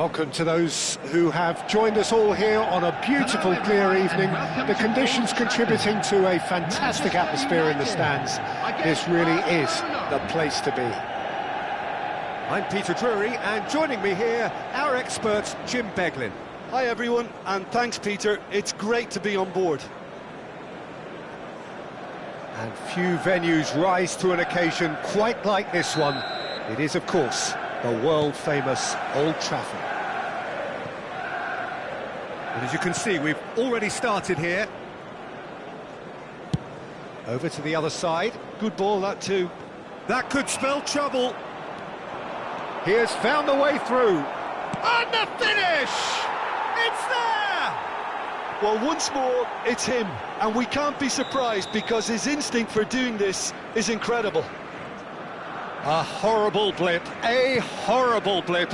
Welcome to those who have joined us all here on a beautiful, clear evening. The conditions contributing to a fantastic atmosphere in the stands. This really is the place to be. I'm Peter Drury, and joining me here, our expert, Jim Beglin. Hi everyone, and thanks Peter, it's great to be on board. And few venues rise to an occasion quite like this one. It is, of course, the world-famous Old Trafford. And as you can see, we've already started here. Over to the other side. Good ball, that too. That could spell trouble. He has found the way through. And the finish! It's there! Well, once more, it's him. And we can't be surprised because his instinct for doing this is incredible. A horrible blip, a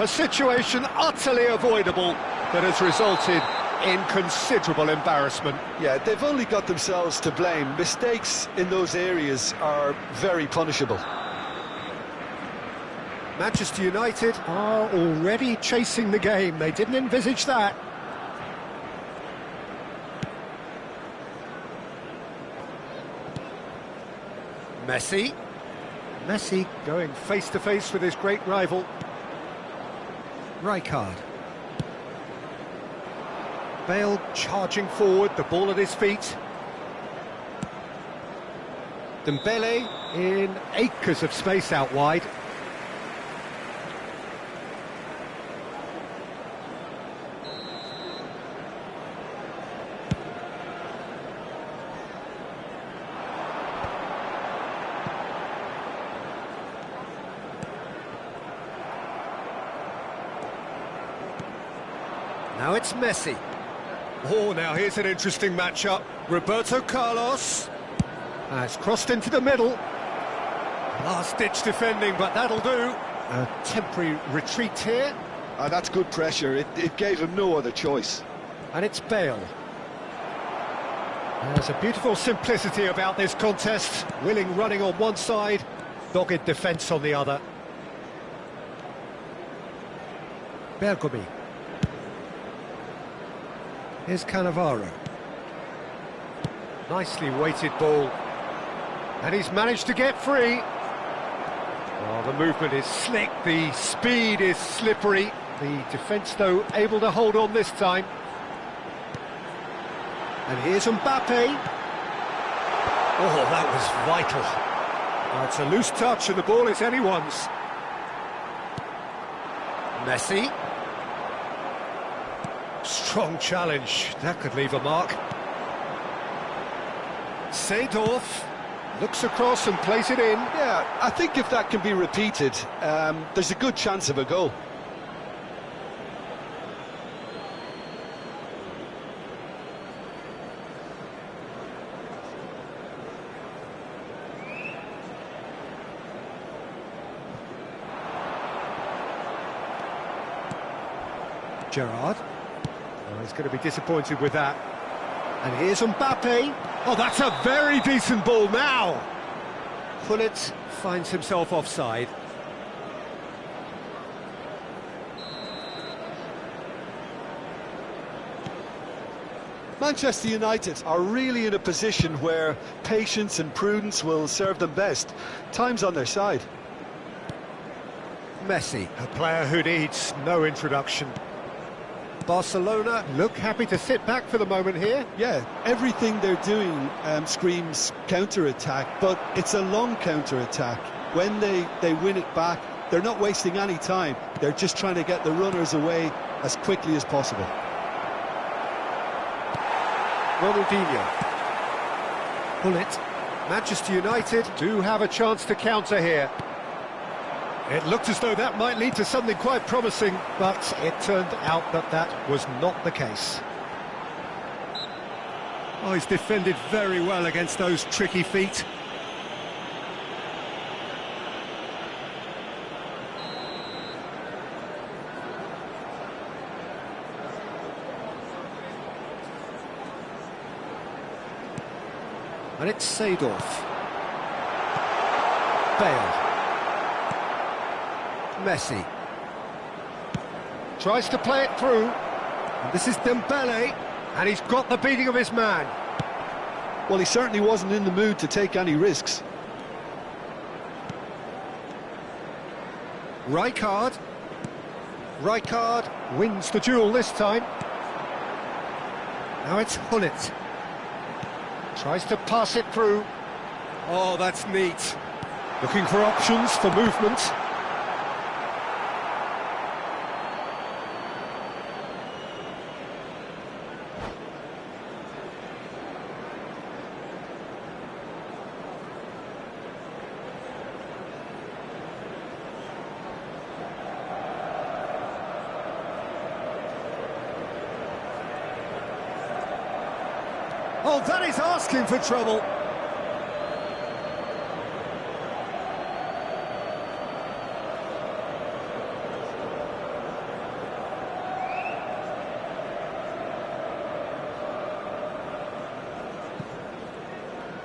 situation utterly avoidable that has resulted in considerable embarrassment. Yeah, they've only got themselves to blame. Mistakes in those areas are very punishable. Manchester United are already chasing the game. They didn't envisage that. Messi. Messi going face-to-face with his great rival. Rijkaard. Bale charging forward, the ball at his feet. Dembele in acres of space out wide. Now it's Messi. Oh, now here's an interesting matchup. Roberto Carlos has crossed into the middle. Last-ditch defending, but that'll do. A temporary retreat here. That's good pressure. It gave him no other choice. And it's Bale. There's a beautiful simplicity about this contest. Willing running on one side, dogged defence on the other. Bergomi. Here's Cannavaro. Nicely weighted ball. And he's managed to get free. Oh, the movement is slick, the speed is slippery. The defence, though, able to hold on this time. And here's Mbappe. Oh, that was vital. Oh, it's a loose touch and the ball is anyone's. Messi. Strong challenge, that could leave a mark. Seedorf looks across and plays it in. Yeah, I think if that can be repeated, there's a good chance of a goal. Gerrard. Oh, he's going to be disappointed with that. And here's Mbappe. Oh, that's a very decent ball now. Pullet finds himself offside. Manchester United are really in a position where patience and prudence will serve them best. Time's on their side. Messi, a player who needs no introduction. Barcelona look happy to sit back for the moment here. Yeah, everything they're doing screams counter-attack, but it's a long counter-attack. When they win it back, they're not wasting any time. They're just trying to get the runners away as quickly as possible. Ronaldinho. Pullet. Manchester United do have a chance to counter here. It looked as though that might lead to something quite promising, but it turned out that that was not the case. Oh, he's defended very well against those tricky feet. And it's Seedorf. Bale. Messi. Tries to play it through. And this is Dembele. And he's got the beating of his man. Well, he certainly wasn't in the mood to take any risks. Rijkaard. Rijkaard wins the duel this time. Now it's Gullit. Tries to pass it through. Oh, that's neat. Looking for options for movement. Oh, that is asking for trouble.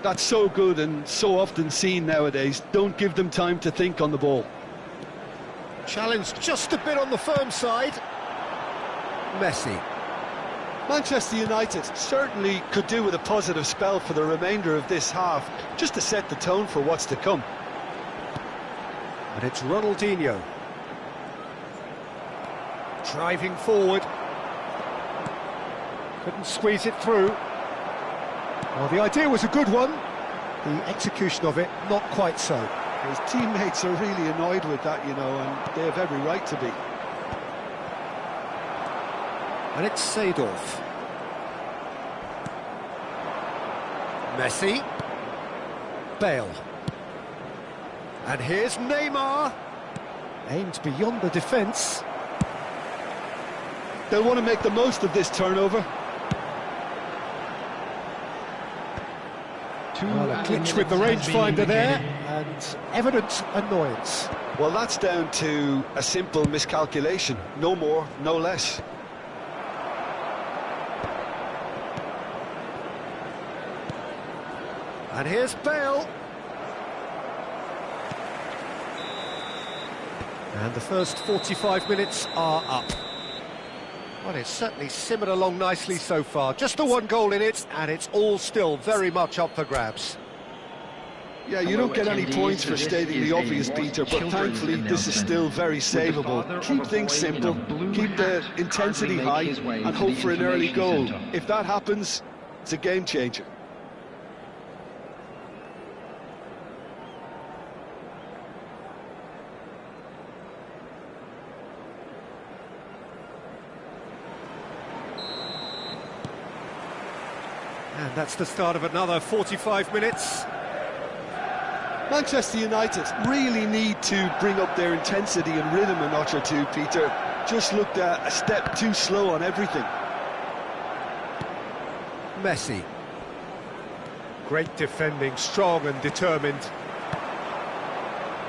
That's so good and so often seen nowadays. Don't give them time to think on the ball. Challenge just a bit on the firm side. Messi. Manchester United certainly could do with a positive spell for the remainder of this half, just to set the tone for what's to come. And it's Ronaldinho. Driving forward. Couldn't squeeze it through. Well, the idea was a good one. The execution of it, not quite so. His teammates are really annoyed with that, you know, and they have every right to be. And it's Seedorf. Messi. Bale. And here's Neymar. Aimed beyond the defence. They'll want to make the most of this turnover. Well, a glitch with the rangefinder there, and evident annoyance. Well, that's down to a simple miscalculation. No more, no less. And here's Bale. And the first 45 minutes are up. Well, it's certainly simmered along nicely so far. Just the one goal in it, and it's all still very much up for grabs. Yeah, you don't get any points for stating the obvious, Peter, but thankfully this is still very savable. Keep things simple, keep the intensity high, and hope for an early goal. If that happens, it's a game changer. And that's the start of another 45 minutes. Manchester United really need to bring up their intensity and rhythm a notch or two, Peter. Just looked a step too slow on everything. Messi. Great defending, strong and determined.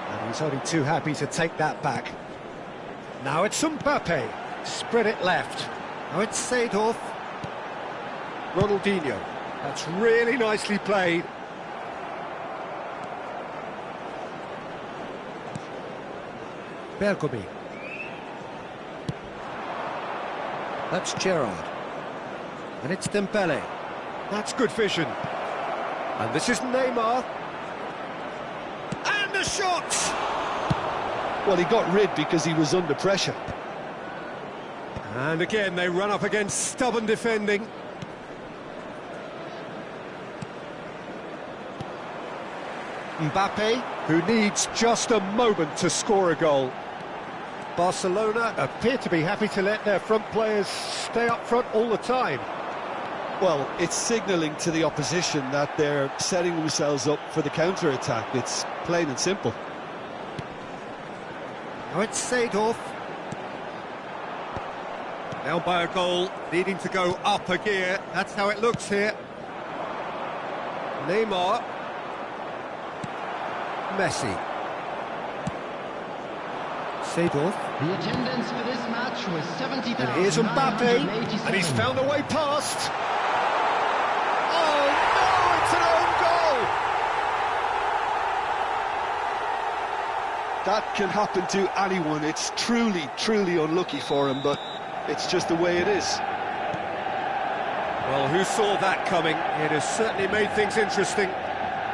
And he's only too happy to take that back. Now it's Mbappe. Spread it left. Now it's Seedorf. Ronaldinho. That's really nicely played. Bergomi. That's Gerrard. And it's Dembele. That's good vision. And this is Neymar. And the shot! Well, he got rid because he was under pressure. And again, they run up against stubborn defending. Mbappe, who needs just a moment to score a goal. Barcelona appear to be happy to let their front players stay up front all the time. Well, it's signalling to the opposition that they're setting themselves up for the counter-attack. It's plain and simple. Now it's Seedorf. Now by a goal, needing to go up a gear. That's how it looks here. Neymar. Messi. Seedorf. The attendance for this match was 70,000. And here's Mbappe, and he's found a way past. Oh no, it's an own goal! That can happen to anyone. It's truly, truly unlucky for him, but it's just the way it is. Well, who saw that coming? It has certainly made things interesting.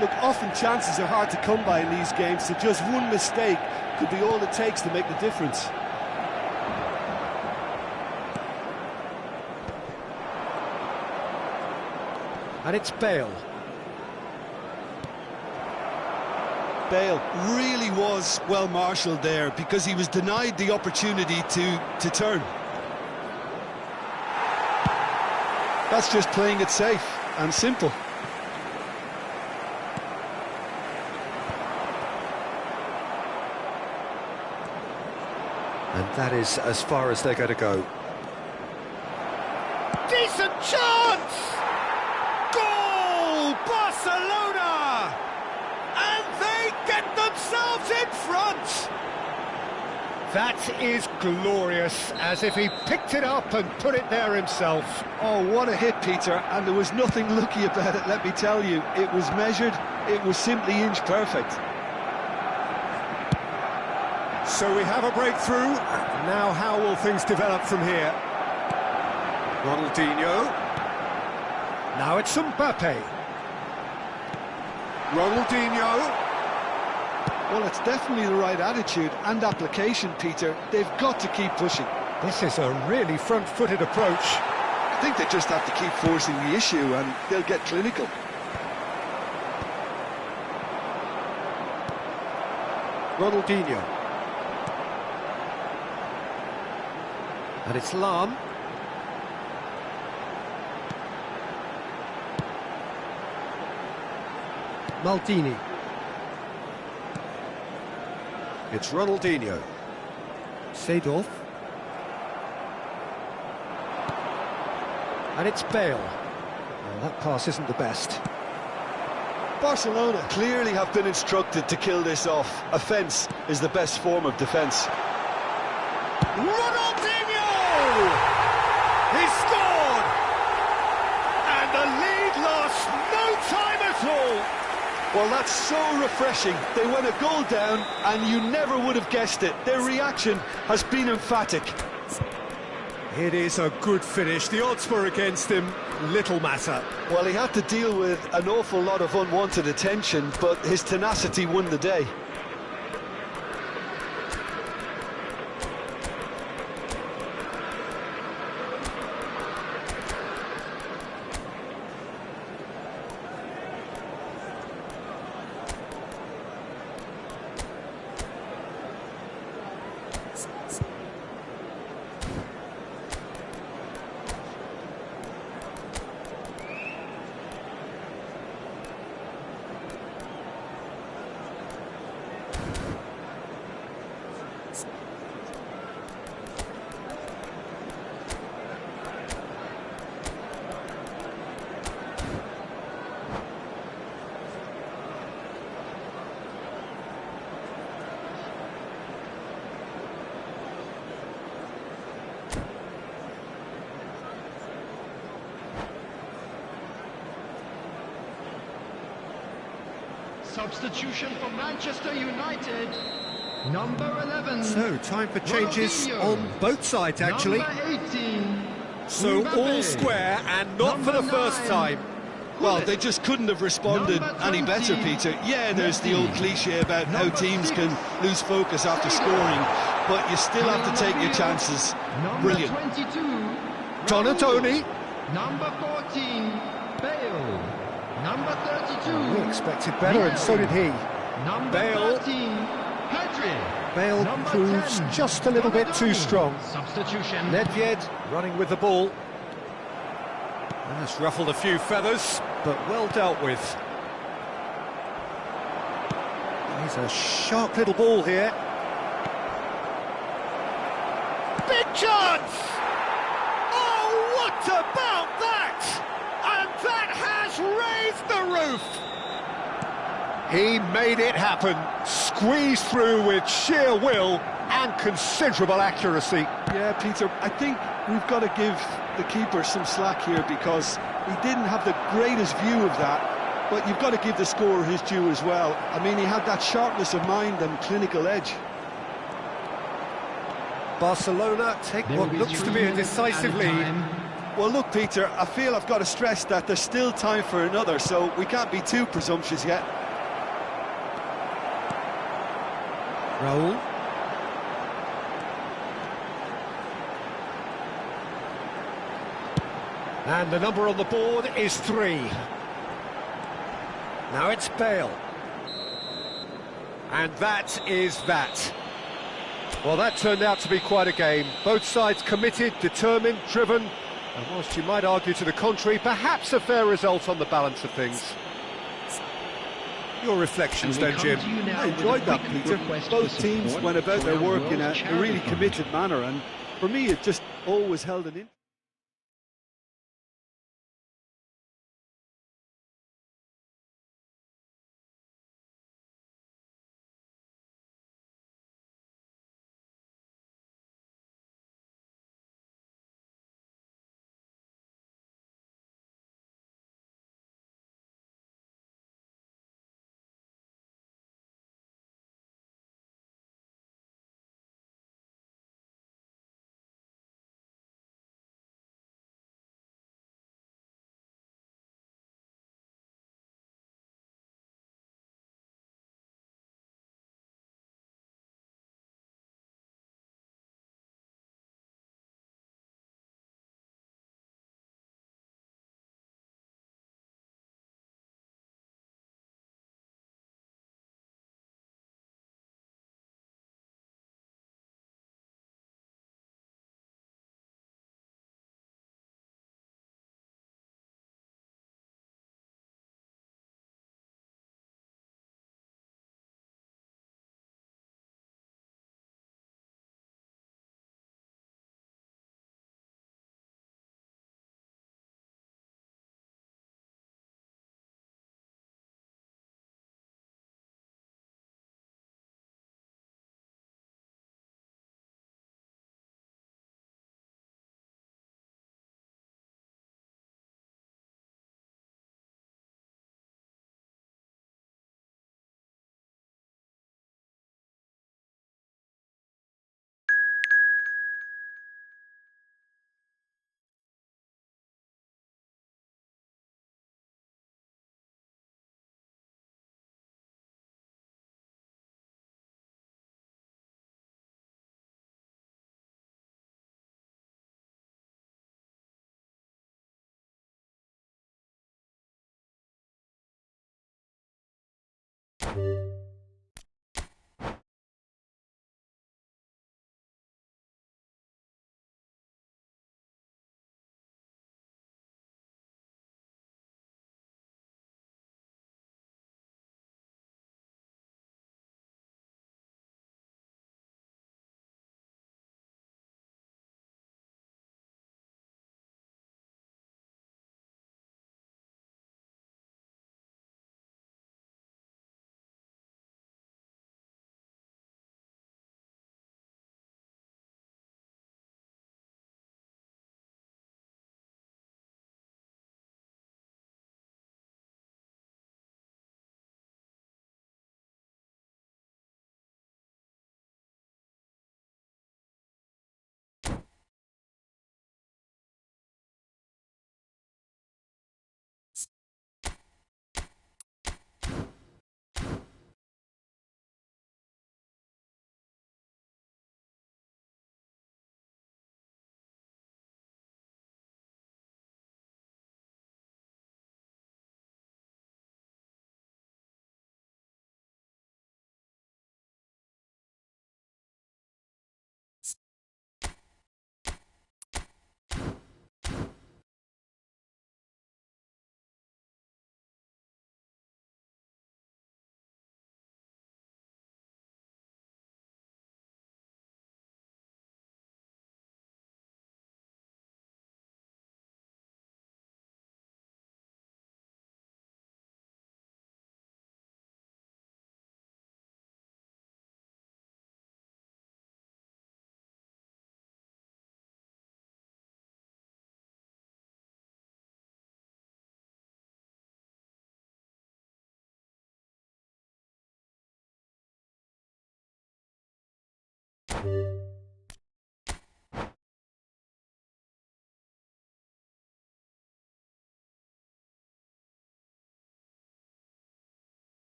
Look, often chances are hard to come by in these games, so just one mistake could be all it takes to make the difference. And it's Bale. Bale really was well marshalled there because he was denied the opportunity to turn. That's just playing it safe and simple. And that is as far as they're going to go. Decent chance! Goal! Barcelona! And they get themselves in front! That is glorious, as if he picked it up and put it there himself. Oh, what a hit, Peter, and there was nothing lucky about it, let me tell you. It was measured, it was simply inch perfect. So we have a breakthrough. Now how will things develop from here? Ronaldinho. Now it's Mbappe. Ronaldinho. Well, it's definitely the right attitude and application, Peter. They've got to keep pushing. This is a really front-footed approach. I think they just have to keep forcing the issue and they'll get clinical. Ronaldinho. And it's Lam. Maldini. It's Ronaldinho. Seedorf. And it's Bale. Well, that pass isn't the best. Barcelona clearly have been instructed to kill this off. Offence is the best form of defence. Ronaldinho! He scored! And the lead lost no time at all. Well, that's so refreshing. They went a goal down and you never would have guessed it. Their reaction has been emphatic. It is a good finish. The odds were against him. Little matter. Well, he had to deal with an awful lot of unwanted attention, but his tenacity won the day. Substitution for Manchester United, number 11. So, time for changes Ronaldinho. on both sides, actually. Number 18. So, Mbappe. all square, and not for the Number first 9. time. Well, they just couldn't have responded Number any better, 20. Peter. Yeah, there's the old cliche about how Number teams 6. can lose focus after scoring, but you still have to take your chances. Number Brilliant. 22. Donatoni. Number 14. Bale. Number 32. We expected better, and so did he. Number Bale. 13. Pedri. Bale Number proves 10. just a little bit too Donatoni. strong. Substitution. Nedved running with the ball. That's ruffled a few feathers, but well dealt with. He's a sharp little ball here. Big chance! Oh, what about that? And that has raised the roof! He made it happen, squeezed through with sheer will and considerable accuracy. Yeah, Peter, I think we've got to give the keeper some slack here because he didn't have the greatest view of that, but you've got to give the scorer his due as well. I mean, he had that sharpness of mind and clinical edge. Barcelona take There what will be looks to 3 be a minutes decisive added lead. time. Well, look, Peter, I feel I've got to stress that there's still time for another, so we can't be too presumptuous yet. Raul. And the number on the board is 3. Now it's Bale. And that is that. Well, that turned out to be quite a game. Both sides committed, determined, driven. And whilst you might argue to the contrary, perhaps a fair result on the balance of things. Your reflections then, Jim? I enjoyed that, Peter. Both teams went about their work in a really committed manner, and for me, it just always held an interest.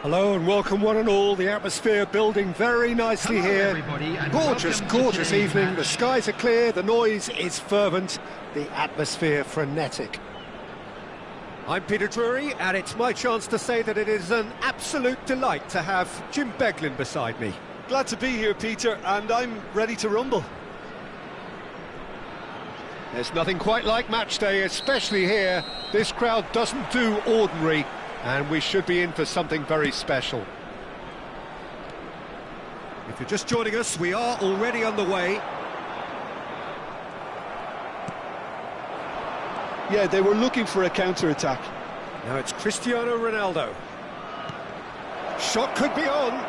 Hello and welcome one and all. The atmosphere building very nicely Hello, here. everybody, and Gorgeous, welcome to gorgeous today's evening. match. The skies are clear, the noise is fervent, the atmosphere frenetic. I'm Peter Drury, and it's my chance to say that it is an absolute delight to have Jim Beglin beside me. Glad to be here, Peter, and I'm ready to rumble. There's nothing quite like match day, especially here. This crowd doesn't do ordinary, and we should be in for something very special. If you're just joining us, we are already underway. Yeah, they were looking for a counter-attack. Now it's Cristiano Ronaldo. Shot could be on.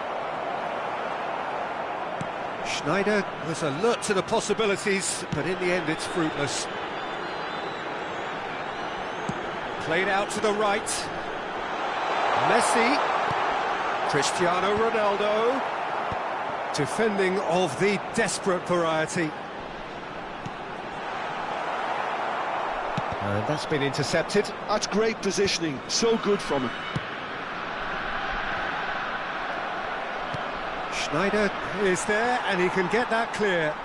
Schneider was alert to the possibilities, but in the end it's fruitless. Played out to the right. Messi. Cristiano Ronaldo. Defending of the desperate variety. And that's been intercepted. That's great positioning, so good from him. Schneider is there, and he can get that clear.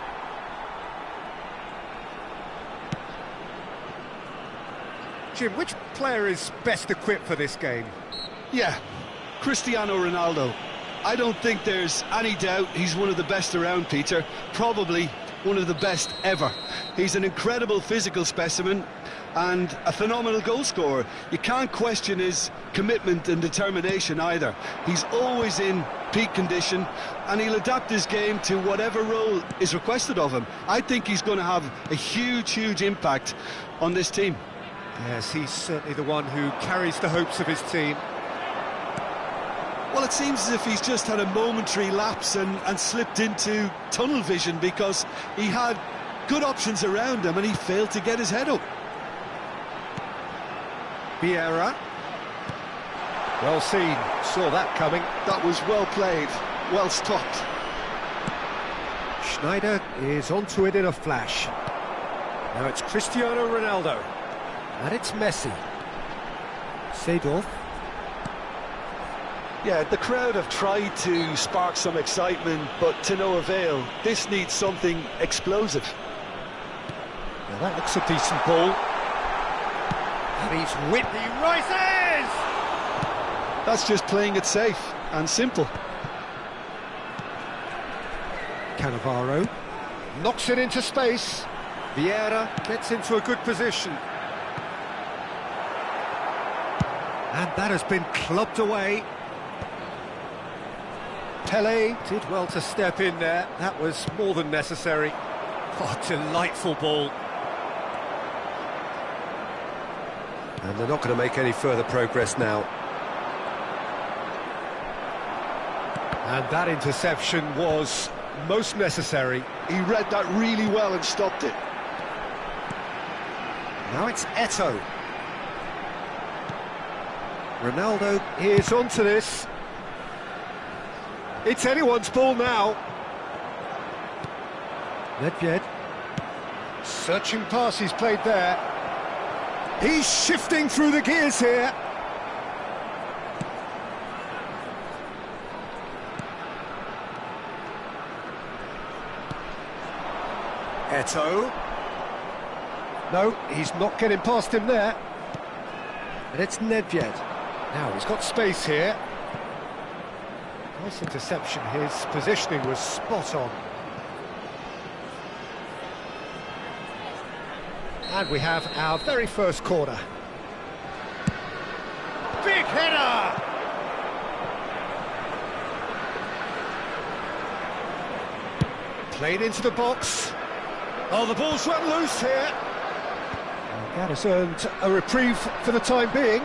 Jim, which player is best equipped for this game? Yeah, Cristiano Ronaldo. I don't think there's any doubt he's one of the best around, Peter. Probably one of the best ever. He's an incredible physical specimen and a phenomenal goal scorer. You can't question his commitment and determination either. He's always in peak condition, and he'll adapt his game to whatever role is requested of him. I think he's going to have a huge impact on this team. Yes, he's certainly the one who carries the hopes of his team. Well, it seems as if he's just had a momentary lapse and slipped into tunnel vision, because he had good options around him and he failed to get his head up. Vieira. Well seen, saw that coming. That was well played, well stopped. Schneider is onto it in a flash. Now it's Cristiano Ronaldo. And it's Messi. Seedorf. Yeah, the crowd have tried to spark some excitement, but to no avail. This needs something explosive. Now that looks a decent ball. And he's whipped. He rises! That's just playing it safe and simple. Cannavaro knocks it into space. Vieira gets into a good position. And that has been clubbed away. Pele did well to step in there. That was more than necessary. Oh, delightful ball. And they're not going to make any further progress now. And that interception was most necessary. He read that really well and stopped it. Now it's Eto'o. Ronaldo is onto this. It's anyone's ball now. Nedved. Searching pass he's played there. He's shifting through the gears here. Eto'o. No, he's not getting past him there. And it's Nedved. Now he's got space here. Nice interception. His positioning was spot on. And we have our very first corner. Big header! Played into the box. Oh, the ball's run loose here. And that has earned a reprieve for the time being.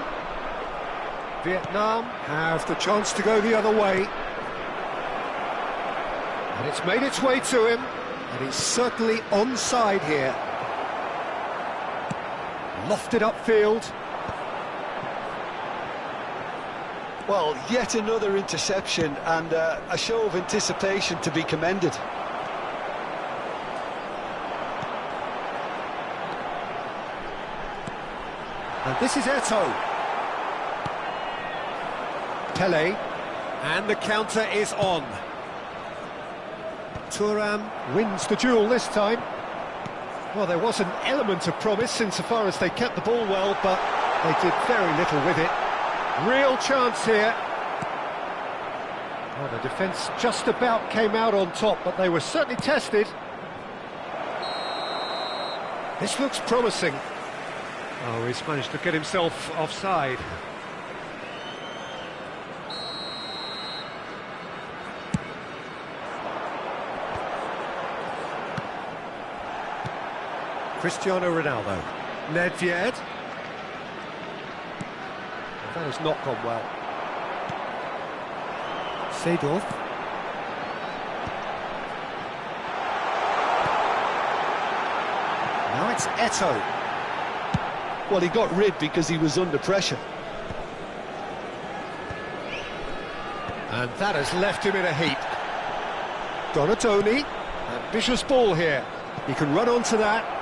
Vietnam have the chance to go the other way. And it's made its way to him, and he's certainly onside here. Lofted upfield. Well, yet another interception, and a show of anticipation to be commended. And this is Eto'o. Pele, and the counter is on. Thuram wins the duel this time. Well, there was an element of promise insofar as they kept the ball well, but they did very little with it. Real chance here. Well, the defence just about came out on top, but they were certainly tested. This looks promising. Oh, he's managed to get himself offside. Cristiano Ronaldo. Nedved. That has not gone well. Seedorf. Now it's Eto'o. Well, he got rid because he was under pressure. And that has left him in a heap. Donatoni. Ambitious ball here. He can run onto that.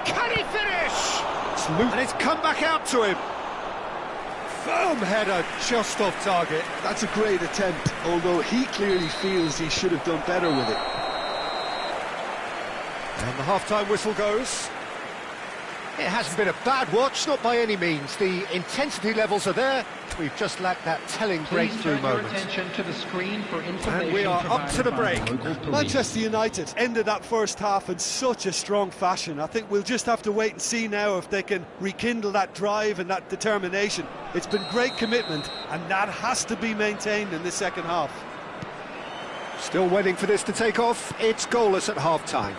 Can he finish? And it's come back out to him. Firm header, just off target. That's a great attempt, although he clearly feels he should have done better with it. And the half-time whistle goes. It hasn't been a bad watch, not by any means. The intensity levels are there. We've just lacked that telling breakthrough moment. Attention to the screen for information. And we are up to the break. Manchester United ended that first half in such a strong fashion. I think we'll just have to wait and see now if they can rekindle that drive and that determination. It's been great commitment, and that has to be maintained in the second half. Still waiting for this to take off. It's goalless at half-time.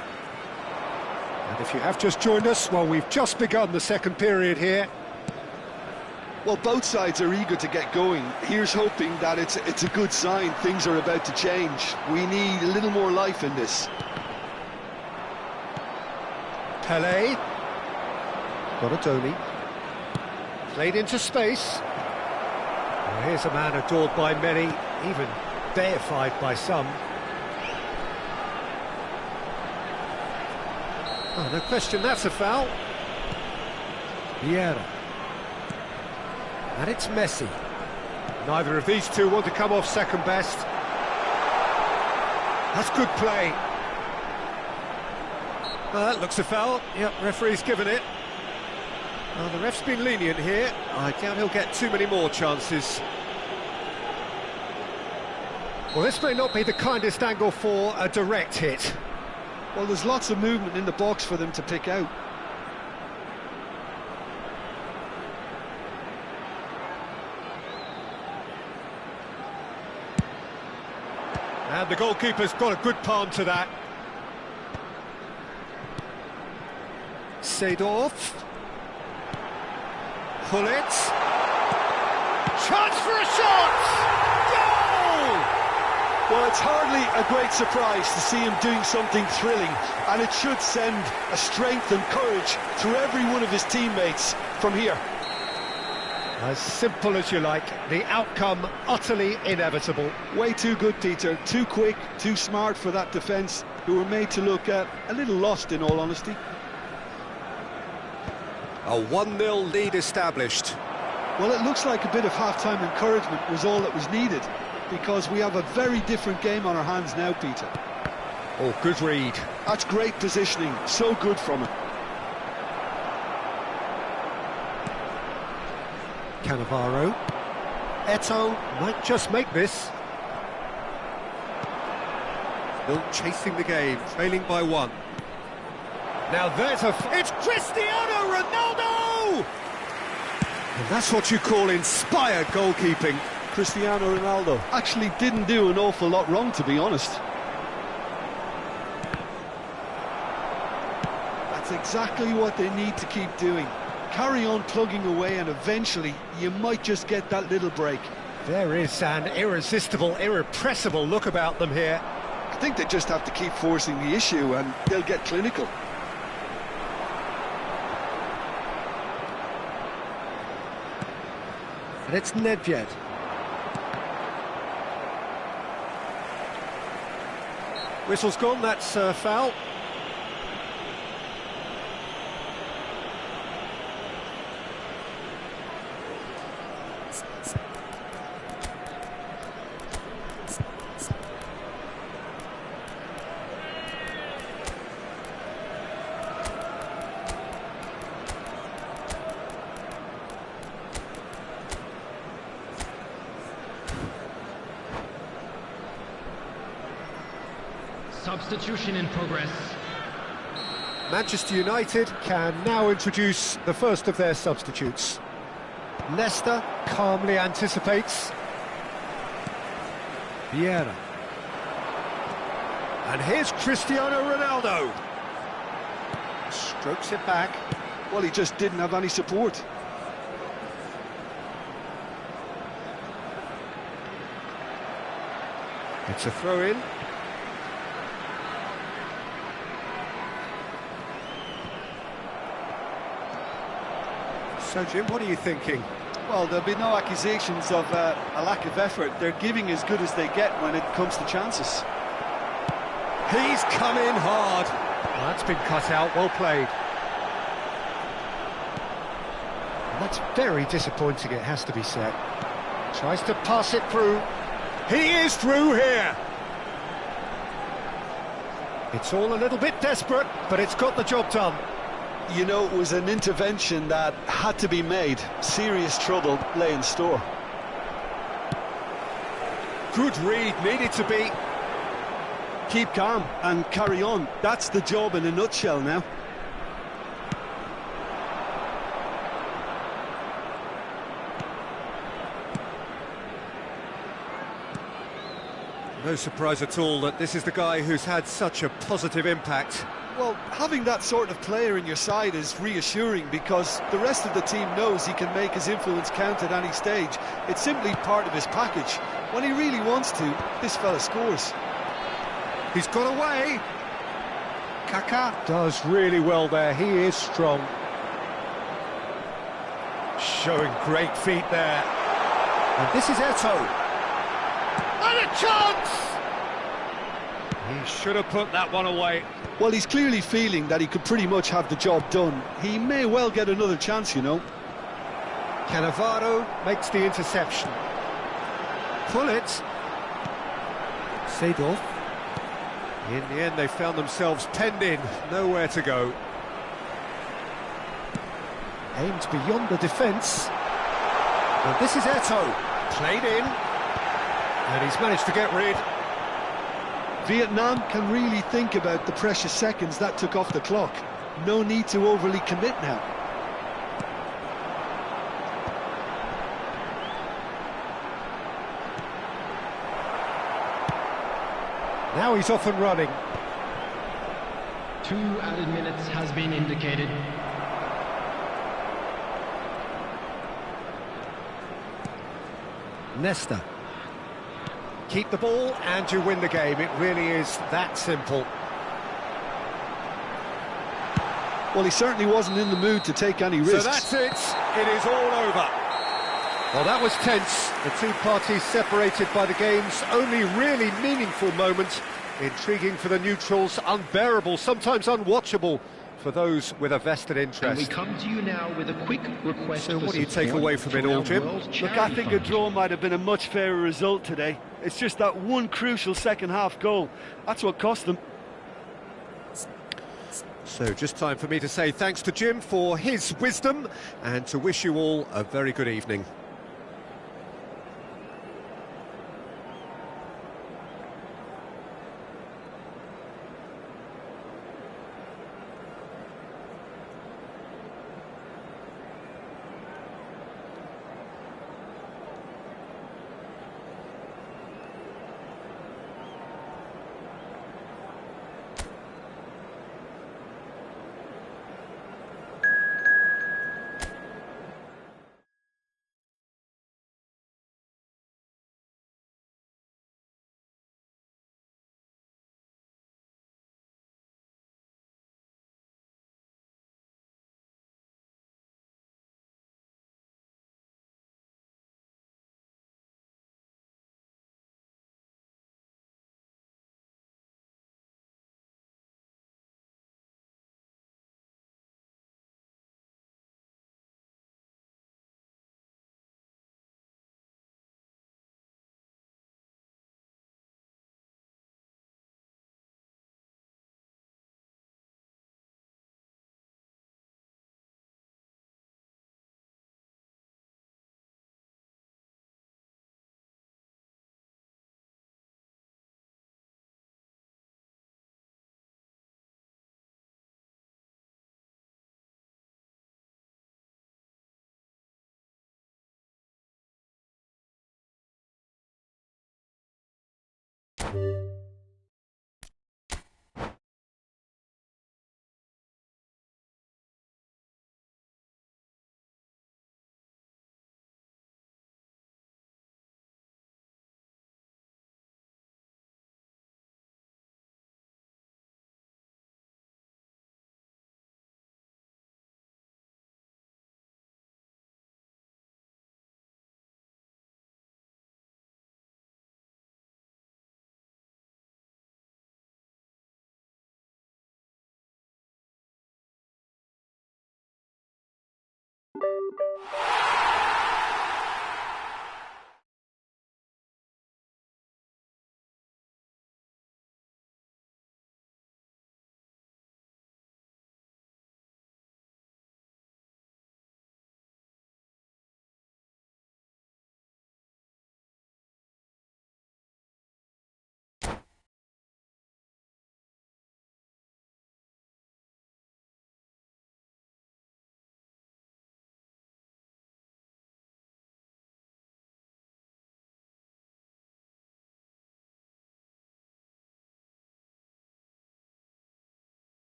And if you have just joined us, well, we've just begun the second period here. Well, both sides are eager to get going. Here's hoping that it's a good sign. Things are about to change. We need a little more life in this. Pele. Donatoni. Played into space. Well, here's a man adored by many, even deified by some. Oh, no question, that's a foul. Vieira. And it's Messi. Neither of these two want to come off second best. That's good play. Well, that looks a foul. Yep, referee's given it. Well, the ref's been lenient here. I doubt he'll get too many more chances. Well, this may not be the kindest angle for a direct hit. Well, there's lots of movement in the box for them to pick out. And the goalkeeper's got a good palm to that. Seedorf. Pullet. Chance for a shot! Goal! Well, it's hardly a great surprise to see him doing something thrilling, and it should send a strength and courage through every one of his teammates from here. As simple as you like, the outcome utterly inevitable. Way too good, Peter. Too quick, too smart for that defence, who were made to look a little lost, in all honesty. A 1-0 lead established. Well, it looks like a bit of half-time encouragement was all that was needed, because we have a very different game on our hands now, Peter. Oh, good read. That's great positioning, so good from him. Cannavaro. Eto'o might just make this. Still chasing the game, trailing by one. Now there's it's Cristiano Ronaldo! And that's what you call inspired goalkeeping. Cristiano Ronaldo actually didn't do an awful lot wrong, to be honest. That's exactly what they need to keep doing. Carry on plugging away, and eventually you might just get that little break. There is an irresistible, irrepressible look about them here. I think they just have to keep forcing the issue and they'll get clinical. And it's Nedved. Whistle's gone, that's a foul. Substitution in progress. Manchester United can now introduce the first of their substitutes. Leicester calmly anticipates. Vieira. And here's Cristiano Ronaldo. Strokes it back. Well, he just didn't have any support. It's a throw-in. So, Jim, what are you thinking? Well, there'll be no accusations of a lack of effort. They're giving as good as they get when it comes to chances. He's come in hard. Well, that's been cut out, well played. And that's very disappointing, it has to be said. Tries to pass it through. He is through here. It's all a little bit desperate, but it's got the job done. You know, it was an intervention that had to be made. Serious trouble lay in store. Good read, needed to be. Keep calm and carry on. That's the job in a nutshell now. No surprise at all that this is the guy who's had such a positive impact. Well, having that sort of player in your side is reassuring because the rest of the team knows he can make his influence count at any stage. It's simply part of his package. When he really wants to, this fella scores. He's got away. Kaká does really well there. He is strong. Showing great feet there. And this is Eto'o. And a chance! He should have put that one away. Well, he's clearly feeling that he could pretty much have the job done. He may well get another chance, you know. Cannavaro makes the interception. Pull it. Seedorf. In the end, they found themselves penned in, nowhere to go. Aimed beyond the defence. But this is Eto'o, played in, and he's managed to get rid. Vietnam can really think about the precious seconds that took off the clock. No need to overly commit now. Now he's off and running. 2 added minutes has been indicated. Nesta. Keep the ball and you win the game. It really is that simple. Well, he certainly wasn't in the mood to take any risks. So that's it. It is all over. Well, that was tense. The two parties separated by the game's only really meaningful moment. Intriguing for the neutrals, unbearable, sometimes unwatchable for those with a vested interest. And we come to you now with a quick request. So what do you take away from it all, Jim? Look, I think a draw might have been a much fairer result today. It's just that one crucial second-half goal. That's what cost them. So just time for me to say thanks to Jim for his wisdom and to wish you all a very good evening.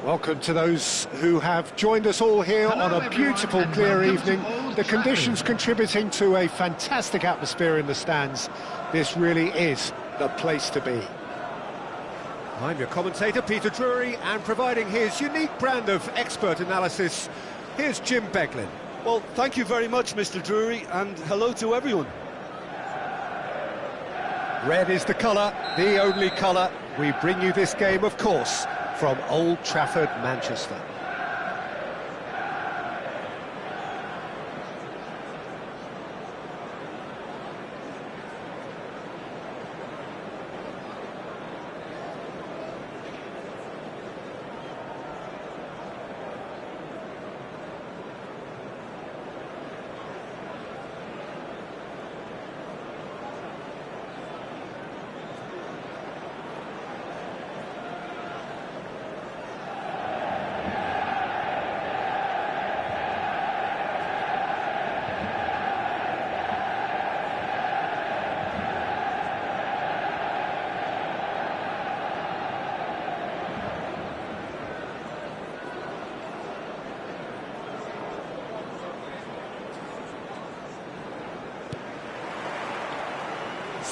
Welcome to those who have joined us all here on a beautiful, clear evening. The conditions contributing to a fantastic atmosphere in the stands. This really is the place to be. I'm your commentator, Peter Drury, and providing his unique brand of expert analysis, here's Jim Beglin. Well, thank you very much, Mr. Drury, and hello to everyone. Red is the colour, the only colour. We bring you this game, of course, from Old Trafford, Manchester.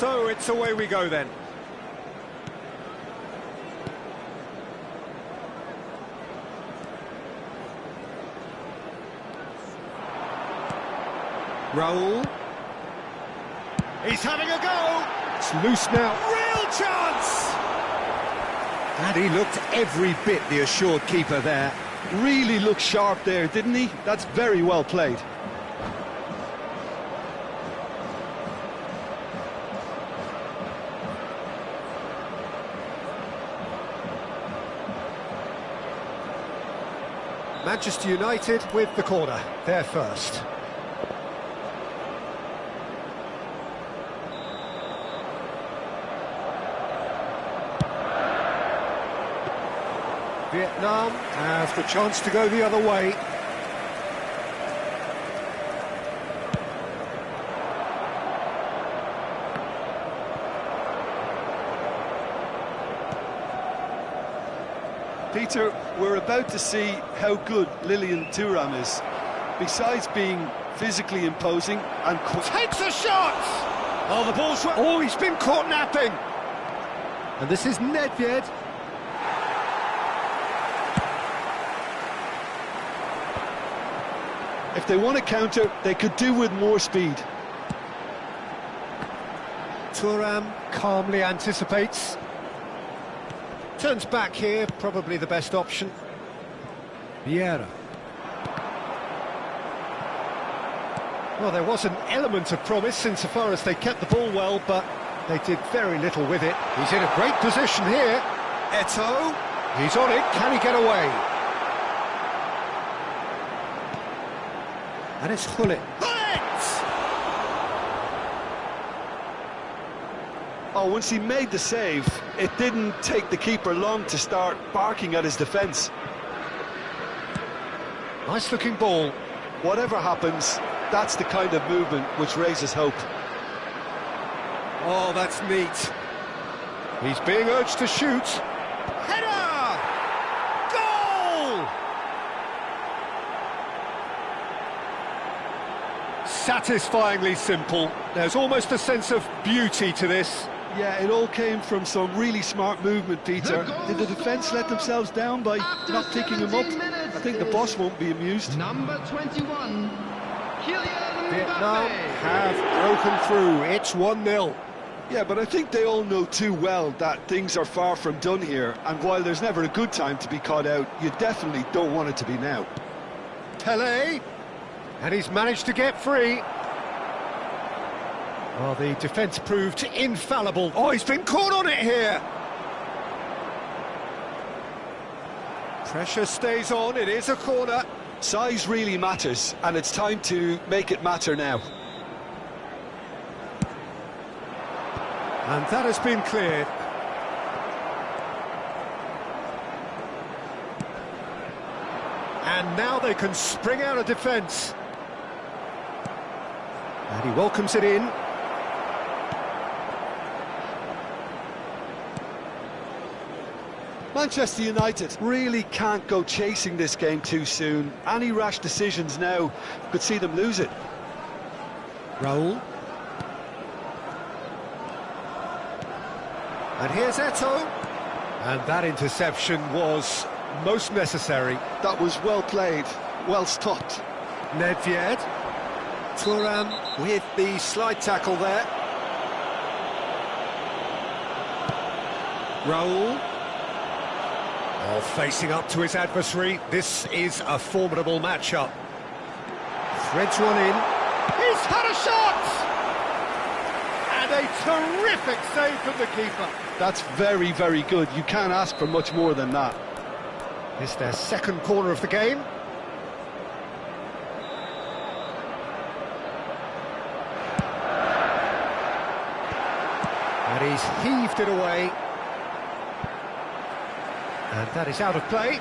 So it's away we go then. Raul. He's having a go. It's loose now. Real chance! And he looked every bit the assured keeper there. Really looked sharp there, didn't he? That's very well played. Manchester United with the corner. They're first. Vietnam have the chance to go the other way. Peter, we're about to see how good Lilian Thuram is. Besides being physically imposing and... Takes a shot! Oh, the ball's... Oh, he's been caught napping! And this is Nedved. If they want to counter, they could do with more speed. Thuram calmly anticipates. Turns back here, probably the best option. Vieira. Well, there was an element of promise insofar as they kept the ball well, but they did very little with it. He's in a great position here. Eto'o. He's on it. Can he get away? And it's Gullit. Oh, once he made the save, it didn't take the keeper long to start barking at his defence. Nice looking ball. Whatever happens, that's the kind of movement which raises hope. Oh, that's neat. He's being urged to shoot. Header! Goal! Satisfyingly simple. There's almost a sense of beauty to this. Yeah, it all came from some really smart movement, Peter. Did the defence let themselves down by not picking him up? I think the boss won't be amused. Number 21, Kylian Vietnam Mbappe. have broken through. It's 1-0. Yeah, but I think they all know too well that things are far from done here, and while there's never a good time to be caught out, you definitely don't want it to be now. Pele, and he's managed to get free. Well, the defence proved infallible. Oh, he's been caught on it here. Pressure stays on, it is a corner. Size really matters, and it's time to make it matter now. And that has been cleared. And now they can spring out of defence. And he welcomes it in. Manchester United really can't go chasing this game too soon. Any rash decisions now could see them lose it. Raul. And here's Eto'o. And that interception was most necessary. That was well played, well stopped. Nedved. Thuram with the slide tackle there. Raul. Oh, facing up to his adversary. This is a formidable matchup. Threads one in. He's had a shot! And a terrific save from the keeper. That's very, very good. You can't ask for much more than that. It's their second corner of the game. And he's heaved it away. And that is out of play.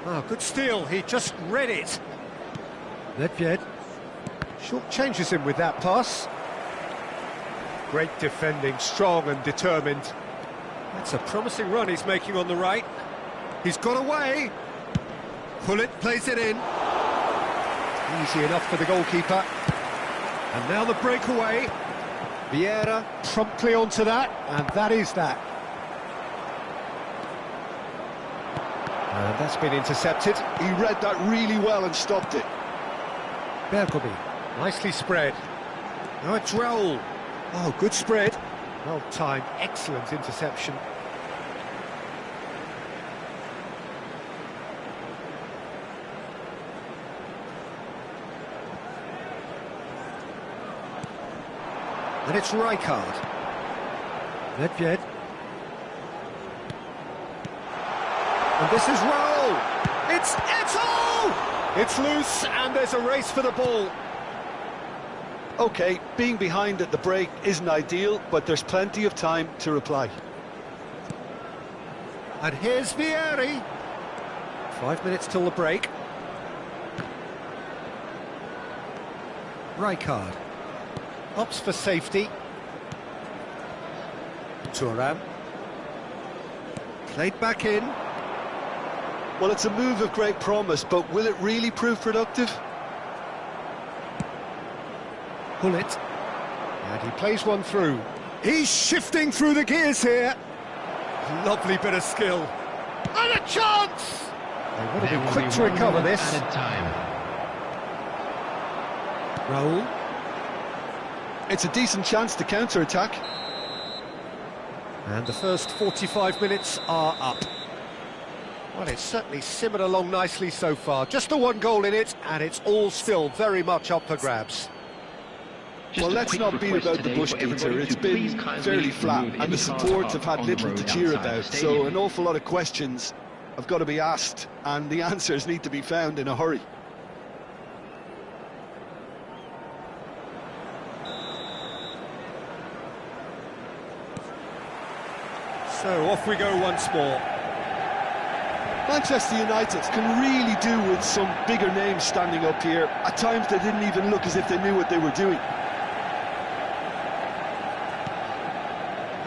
Oh, good steal. He just read it. Nedved. Short changes him with that pass. Great defending, strong and determined. That's a promising run he's making on the right. He's got away. Pull it, plays it in. Easy enough for the goalkeeper. And now the breakaway. Vieira promptly onto that, and that is that. And that's been intercepted. He read that really well and stopped it. Bergomi, nicely spread. Now it's Raul. Oh, good spread. Well timed, excellent interception. And it's Rijkaard. Nedved. And this is Raul. It's Eto'o! It's loose, and there's a race for the ball. OK, being behind at the break isn't ideal, but there's plenty of time to reply. And here's Vieri. 5 minutes till the break. Rijkaard. Opts for safety. Thuram. Played back in. Well, it's a move of great promise, but will it really prove productive? Pull it. And he plays one through. He's shifting through the gears here. Lovely bit of skill. And a chance! They would have been quick to recover this. Raul. It's a decent chance to counter-attack. And the first 45 minutes are up. Well, it's certainly simmered along nicely so far. Just the one goal in it, and it's all still very much up for grabs. Well, let's not beat about the bush, Peter. It's been fairly flat, and the support have had little to cheer about. So an awful lot of questions have got to be asked, and the answers need to be found in a hurry. So off we go once more. Manchester United can really do with some bigger names standing up here. At times they didn't even look as if they knew what they were doing.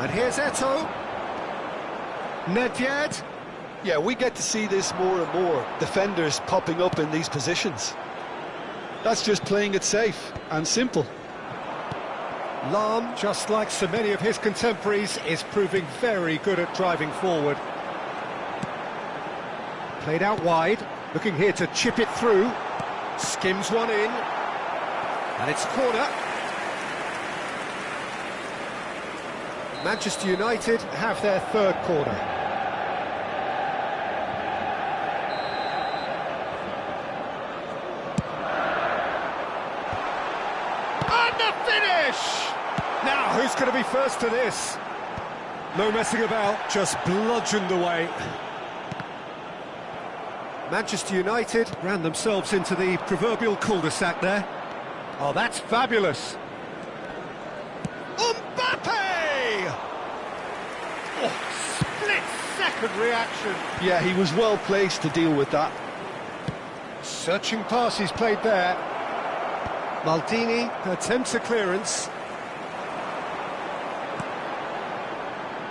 And here's Eto'o. Nedved. Yeah, we get to see this more and more. Defenders popping up in these positions. That's just playing it safe and simple. Lahm, just like so many of his contemporaries, is proving very good at driving forward. Played out wide, looking here to chip it through. Skims one in. And it's a corner. Manchester United have their third corner. And the finish! Now, who's going to be first to this? No messing about, just bludgeoned away. Manchester United ran themselves into the proverbial cul-de-sac there. Oh, that's fabulous. Mbappe! Oh, split-second reaction. Yeah, he was well placed to deal with that. Searching pass he's played there. Maldini attempts a clearance.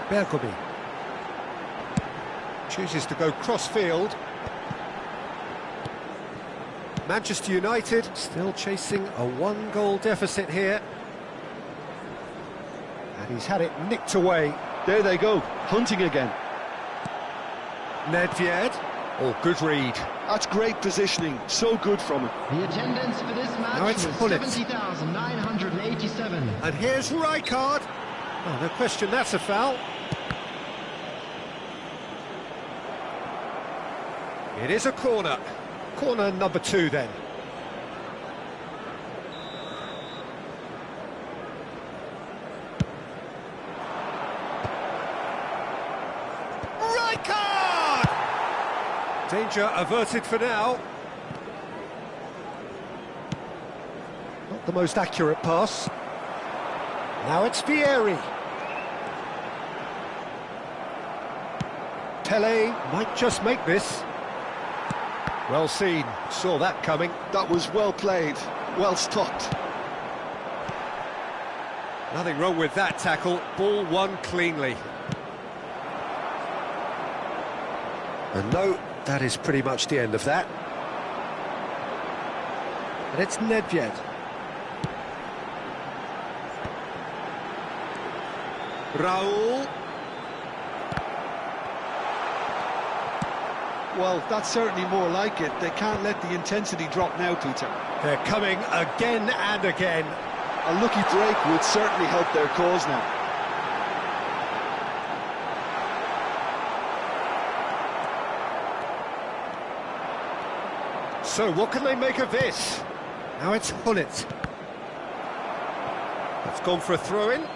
Bergomi chooses to go cross-field. Manchester United still chasing a one-goal deficit here. And he's had it nicked away. There they go, hunting again. Nedved. Oh, good read. That's great positioning, so good from him. The attendance for this match Now it's was Gullit. 70,987. And here's Rijkaard. Oh, no question, that's a foul. It is a corner. Corner number 2 then. Rijkaard! Danger averted for now. Not the most accurate pass. Now it's Vieri. Pele might just make this. Well seen, saw that coming. That was well played, well stopped. Nothing wrong with that tackle, ball won cleanly. And no that is pretty much the end of that. And it's Nedved. Raul. Well, that's certainly more like it. They can't let the intensity drop now, Peter. They're coming again and again. A lucky break would certainly help their cause now. So what can they make of this? Now it's Hullet. That's gone for a throw-in.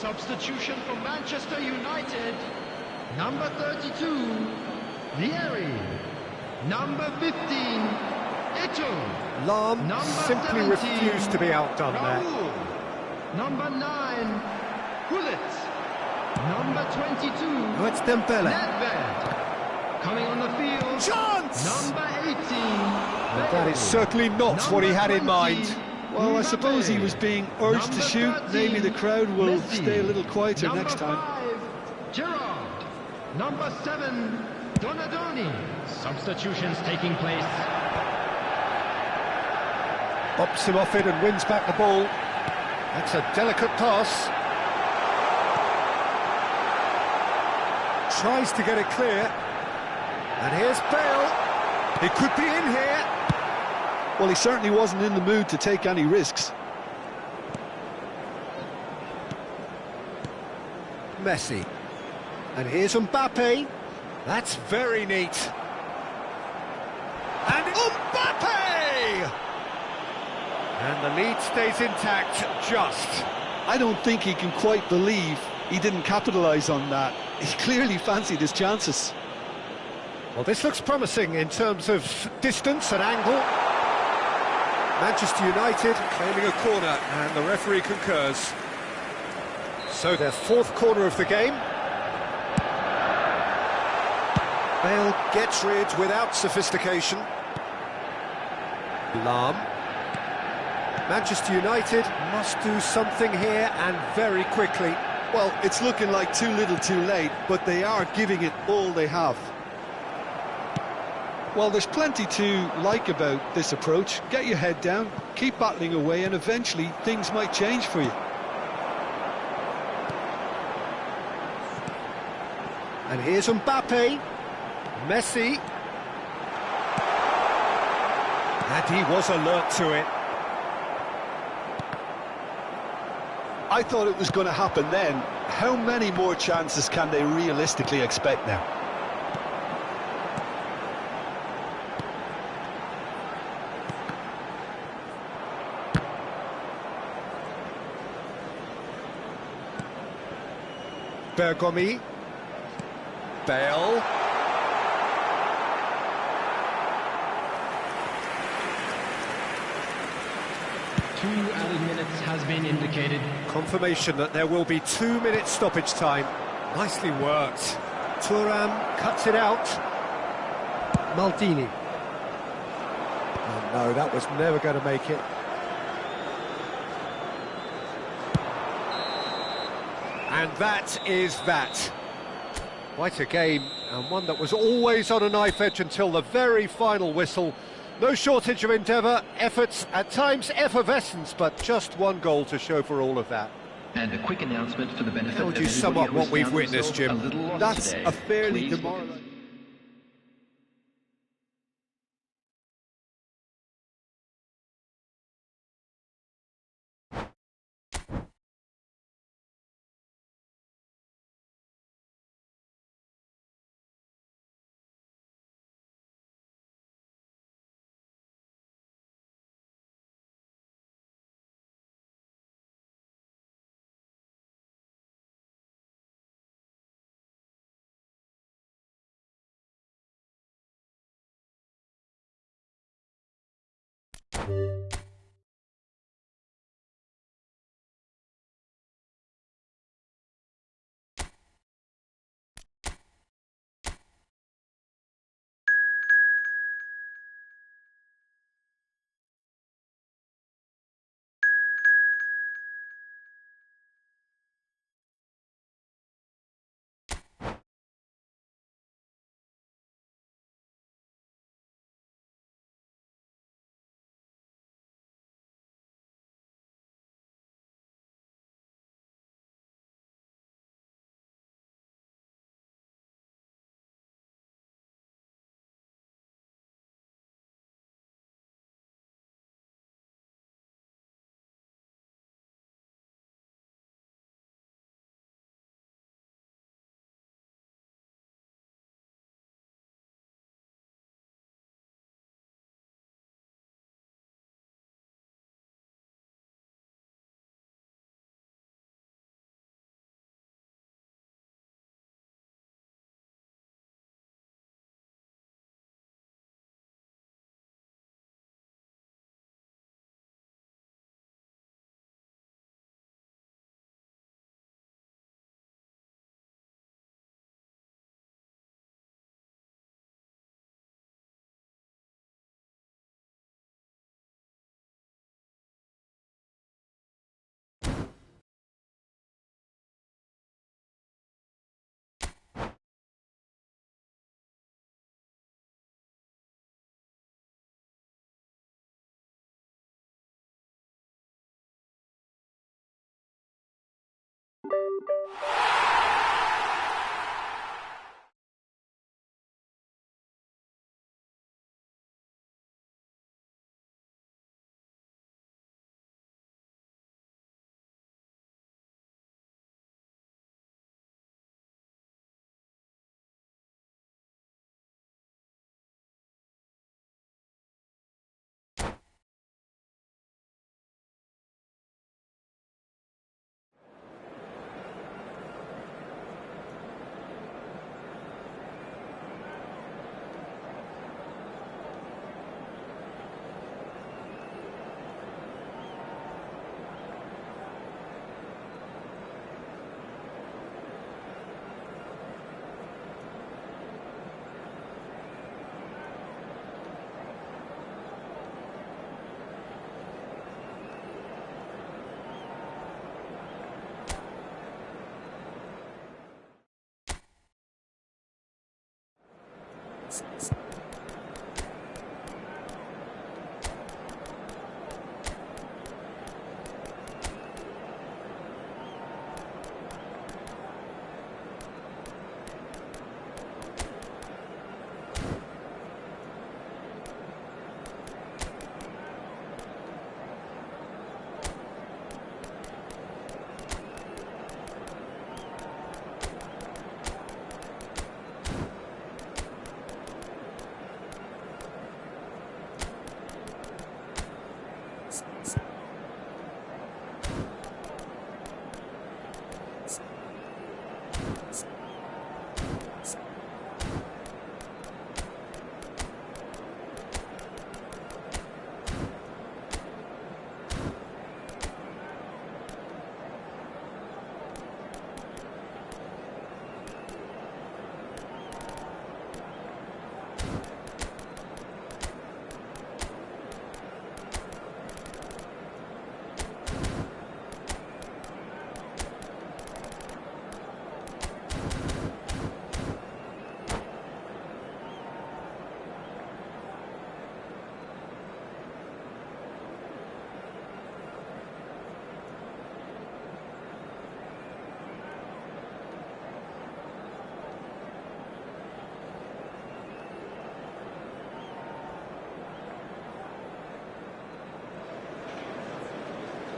Substitution for Manchester United. Number 32, Vieri. Number 15, Ito. Lahm Number simply 17, refused to be outdone there. Raul. Number 9, Hullet. Number 22, Oh, it's Dembele. Nedved. Coming on the field, Chance! number 18, And that is certainly not what he had in mind. Well, I suppose he was being urged to shoot. Maybe the crowd will stay a little quieter next time. Number 5, Gerrard. Number 7, Donadoni. Substitutions taking place. Bops him off it and wins back the ball. That's a delicate pass. Tries to get it clear. And here's Bale. He could be in here. Well, he certainly wasn't in the mood to take any risks. Messi. And here's Mbappe. That's very neat. And Mbappe! And the lead stays intact, just. I don't think he can quite believe he didn't capitalise on that. He clearly fancied his chances. Well, this looks promising in terms of distance and angle. Manchester United claiming a corner, and the referee concurs. So their fourth corner of the game. Bale gets rid without sophistication. Lahm. Manchester United must do something here, and very quickly. Well, it's looking like too little too late, but they are giving it all they have. Well, there's plenty to like about this approach. Get your head down, keep battling away, and eventually things might change for you. And here's Mbappe. Messi. And he was alert to it. I thought it was going to happen then. How many more chances can they realistically expect now? Bergomi. Bale. Two added minutes has been indicated. Confirmation that there will be 2 minutes stoppage time. Nicely worked. Thuram cuts it out. Maldini. Oh no, that was never going to make it. And that is that. Quite a game. and one that was always on a knife edge until the very final whistle. No shortage of endeavour, efforts, at times effervescence, but just one goal to show for all of that. And a quick announcement for the benefit How of would you sum anybody up who has what we've found witnessed, themselves Jim? a little lost That's today. a fairly Please demoralising...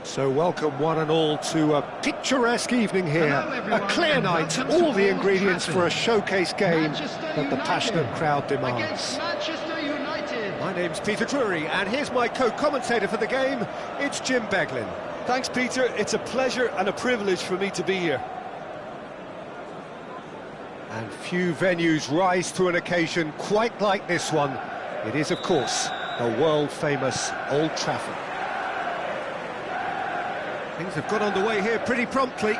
So welcome one and all to a picturesque evening here, a clear night, all the ingredients for a showcase game that the passionate crowd demands. My name's Peter Drury, and here's my co-commentator for the game, it's Jim Beglin. Thanks, Peter. It's a pleasure and a privilege for me to be here. And few venues rise to an occasion quite like this one. It is, of course, the world-famous Old Trafford. Things have got underway here pretty promptly.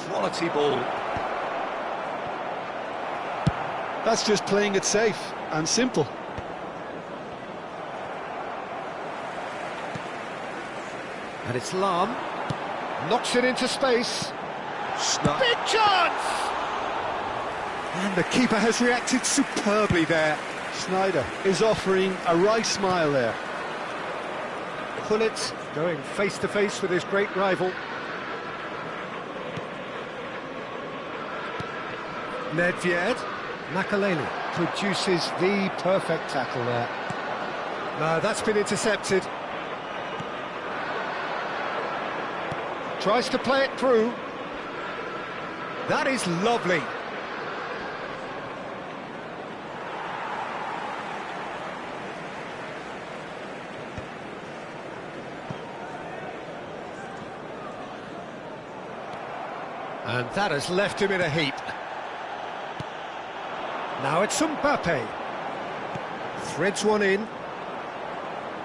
Quality ball. That's just playing it safe and simple. And it's Lam. Knocks it into space. Big chance! And the keeper has reacted superbly there. Sneijder is offering a right smile there. Gullit going face-to-face with his great rival. Nedved. Makaleli produces the perfect tackle there. No, that's been intercepted. Tries to play it through. That is lovely. And that has left him in a heap. Now it's Mbappe. Threads one in.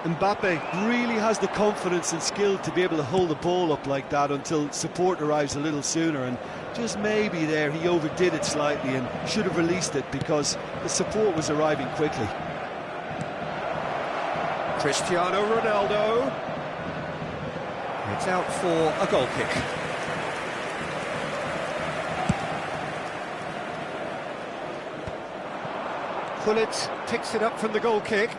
Mbappe really has the confidence and skill to be able to hold the ball up like that until support arrives a little sooner, and just maybe there he overdid it slightly and should have released it because the support was arriving quickly. Cristiano Ronaldo. It's out for a goal kick. Gullit picks it up from the goal kick.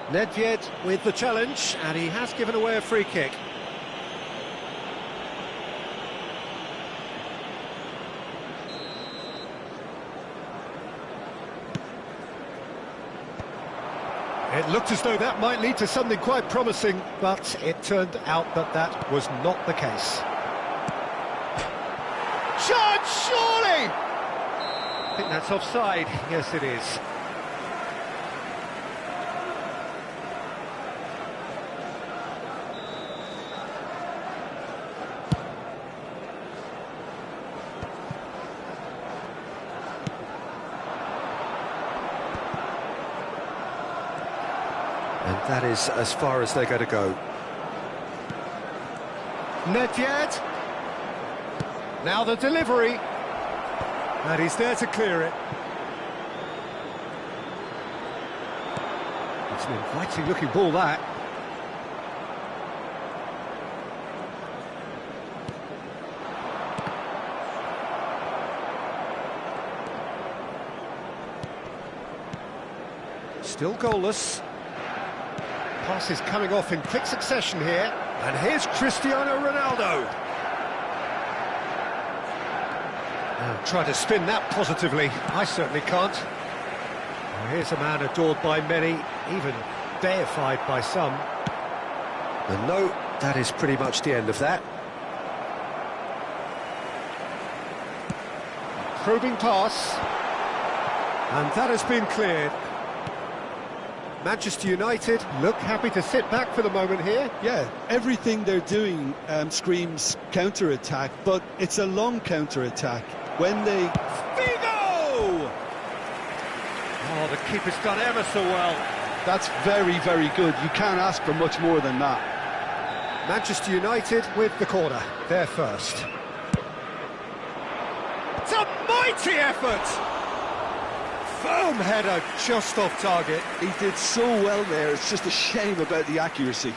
Nedved with the challenge, and he has given away a free kick. It looked as though that might lead to something quite promising, but it turned out that that was not the case. Shot, surely! I think that's offside. Yes, it is. And that is as far as they're going to go. Nedved. Now the delivery. And he's there to clear it. It's an inviting looking ball, that. Still goalless. Pass is coming off in quick succession here. And here's Cristiano Ronaldo. Try to spin that positively. I certainly can't. Well, here's a man adored by many, even deified by some. And no, that is pretty much the end of that. Probing pass. And that has been cleared. Manchester United look happy to sit back for the moment here. Yeah, everything they're doing screams counter-attack, but it's a long counter-attack. When they... Figo! Oh, the keeper's done ever so well. That's very, very good. You can't ask for much more than that. Manchester United with the corner, they're first. It's a mighty effort! Firm header just off target. He did so well there, it's just a shame about the accuracy.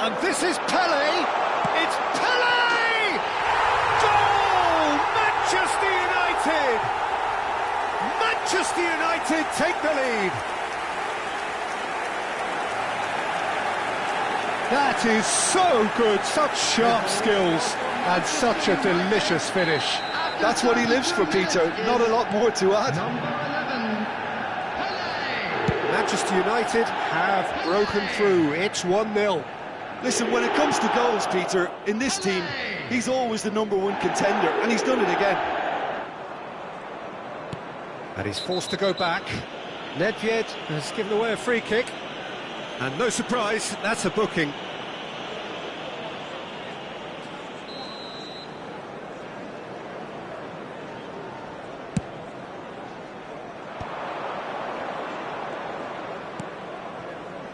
And this is Pele! It's Pele! Goal! Manchester United! Manchester United take the lead. That is so good, such sharp skills, and such a delicious finish. That's what he lives for, Peter. Not a lot more to add. Number 11, Pele. Manchester United have broken through. It's 1-0. Listen, when it comes to goals, Peter, in this team, he's always the #1 contender, and he's done it again. And he's forced to go back. Nedved has given away a free kick. And no surprise, that's a booking.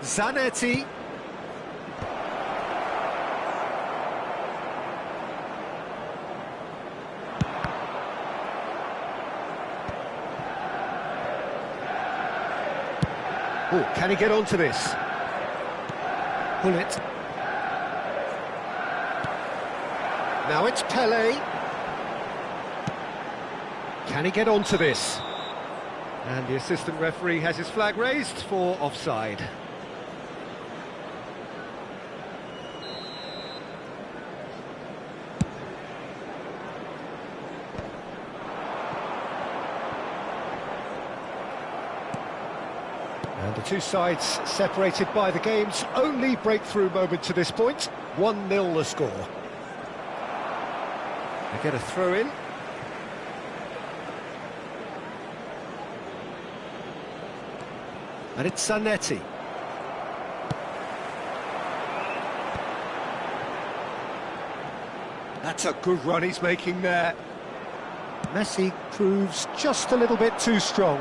Zanetti. Oh, can he get onto this? Pull it. Now it's Pele. Can he get onto this? And the assistant referee has his flag raised for offside. And the two sides separated by the game's only breakthrough moment to this point. 1-0 the score. They get a throw in. And it's Zanetti. That's a good run he's making there. Messi proves just a little bit too strong.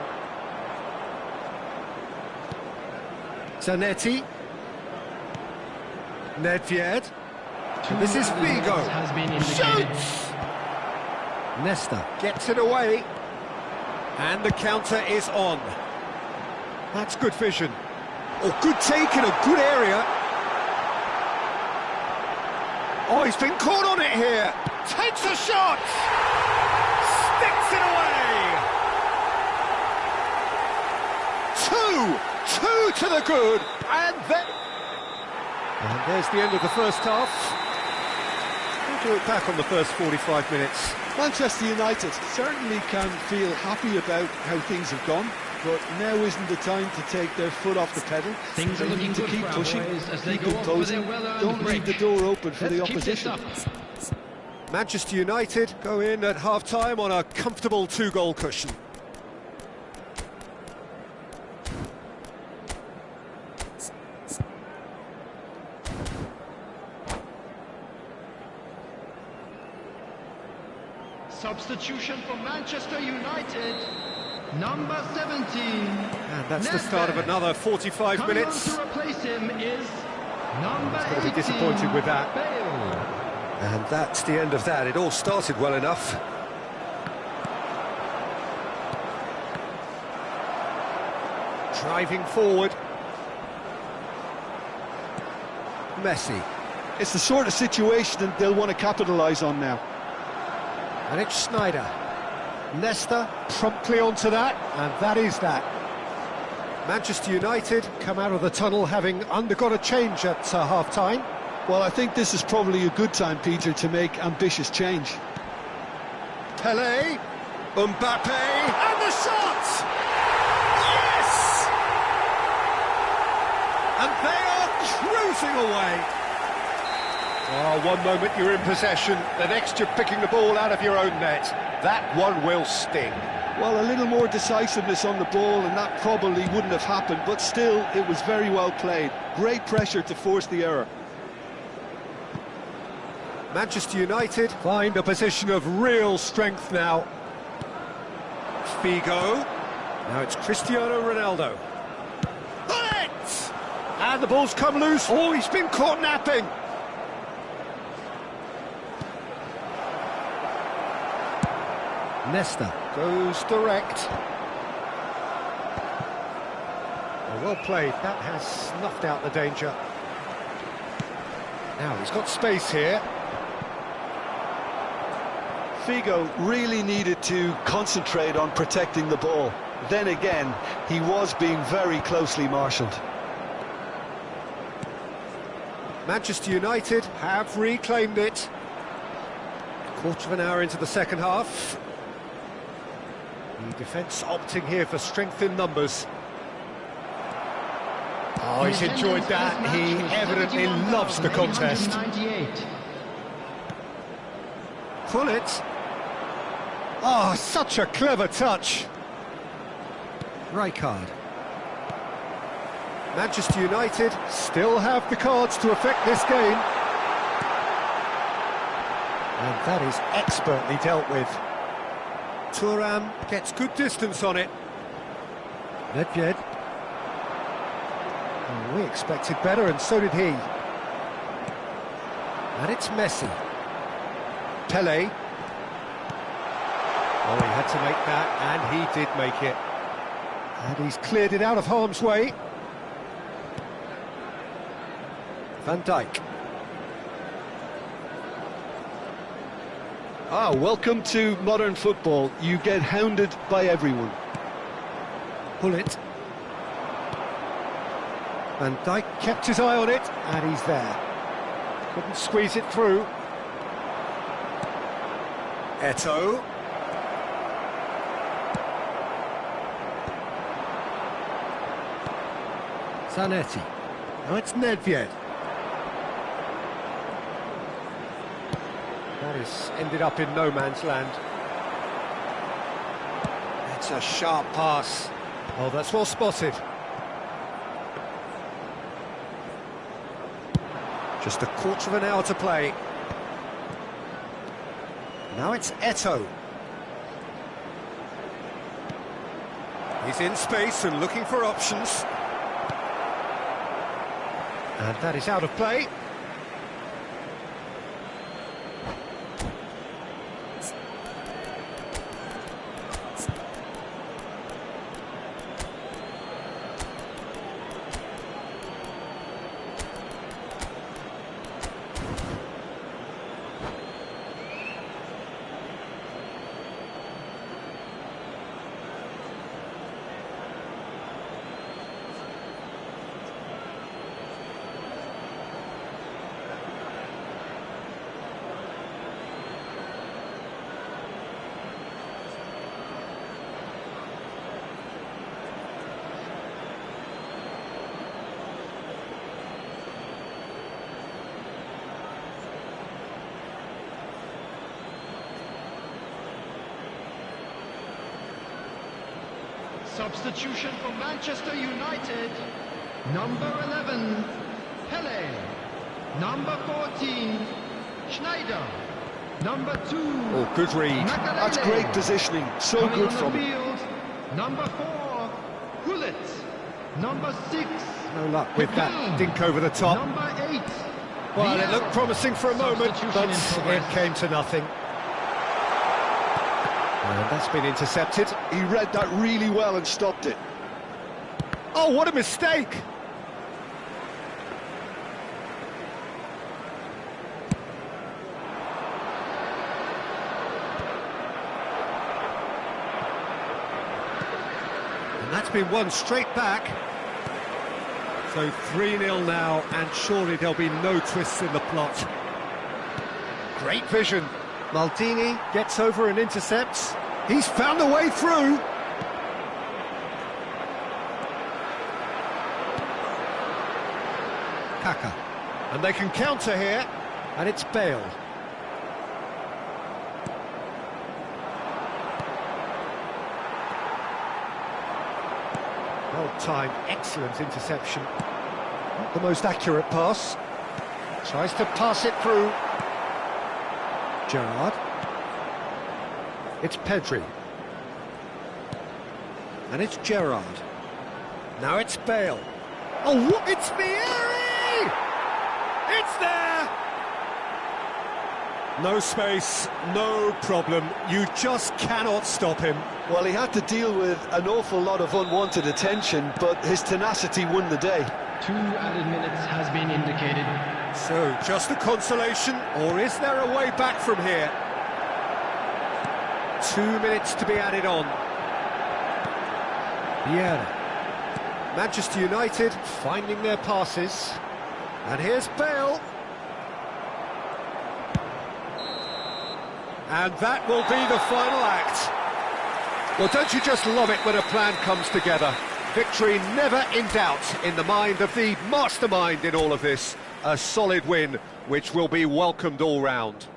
Zanetti. Nedved. This is Figo. Has been indicated. Shoots! Nesta gets it away. And the counter is on. That's good vision. Oh, good take in a good area. Oh, he's been caught on it here. Takes a shot. Sticks it away. Two to the good. And then... And there's the end of the first half. We'll look back on the first 45 minutes. Manchester United certainly can feel happy about how things have gone, but now isn't the time to take their foot off the pedal. Things are They looking need to good keep for our pushing, boys as they keep go up for imposing. their well-earned Don't leave the break. door open for the Let's keep this opposition. up. Manchester United go in at half-time on a comfortable 2-goal cushion. Substitution for Manchester United, number 17. And that's the start of another 45 Coming on minutes. to replace him is number He's going to be 18, disappointed with that. Bale. And that's the end of that. It all started well enough. Driving forward. Messi. It's the sort of situation that they'll want to capitalise on now. And it's Schneider. Nesta promptly onto that, and that is that. Manchester United come out of the tunnel having undergone a change at half-time. Well, I think this is probably a good time, Peter, to make ambitious change. Pele, Mbappe, and the shot! Yes! And they are cruising away. Oh, one moment you're in possession, the next you're picking the ball out of your own net. That one will sting. Well, a little more decisiveness on the ball, and that probably wouldn't have happened, but still, it was very well played. Great pressure to force the error. Manchester United find a position of real strength now. Figo. Now it's Cristiano Ronaldo. Bullet! And the ball's come loose. Oh, he's been caught napping. Nesta goes direct. Well played. That has snuffed out the danger. Now he's got space here. Figo really needed to concentrate on protecting the ball. Then again, he was being very closely marshalled. Manchester United have reclaimed it. Quarter of an hour into the second half. The defence opting here for strength in numbers. Oh, he's enjoyed that. He evidently loves the contest. Pull it. Oh, such a clever touch. Rijkaard. Manchester United still have the cards to affect this game. And that is expertly dealt with. Thuram gets good distance on it. Nedved. Oh, we expected better, and so did he. And it's Messi. Pele. Oh, he had to make that, and he did make it. And he's cleared it out of harm's way. Van Dijk. Welcome to modern football. You get hounded by everyone. Pull it. Van Dijk kept his eye on it, and he's there. Couldn't squeeze it through. Eto'o. Zanetti. Now it's Nedved. That has ended up in no man's land. It's a sharp pass. Oh, that's well spotted. Just a quarter of an hour to play. Now it's Eto'o. He's in space and looking for options. And that is out of play. Substitution for Manchester United. Number 11, Pele. Number 14, Schneider. Number 2, Oh, good read. That's great positioning. So good from him. Number 4, Gullit. Number 6, No luck with that dink over the top. Number 8. Well, it looked promising for a moment, but it came to nothing. And that's been intercepted. He read that really well and stopped it. Oh, what a mistake! And that's been won straight back. So 3-0 now, and surely there'll be no twists in the plot. Great vision. Maldini gets over and intercepts. He's found a way through. Kaka. And they can counter here. And it's Bale. Well-timed, excellent interception. Not the most accurate pass. Tries to pass it through. Gerrard. It's Pedri. And it's Gerrard. Now it's Bale. Oh, what? It's Vieri! It's there! No space, no problem. You just cannot stop him. Well, he had to deal with an awful lot of unwanted attention, but his tenacity won the day. 2 added minutes has been indicated. So, just a consolation, or is there a way back from here? 2 minutes to be added on. Vieira. Manchester United finding their passes. And here's Bale. And that will be the final act. Well, don't you just love it when a plan comes together? Victory never in doubt in the mind of the mastermind in all of this. A solid win, which will be welcomed all round.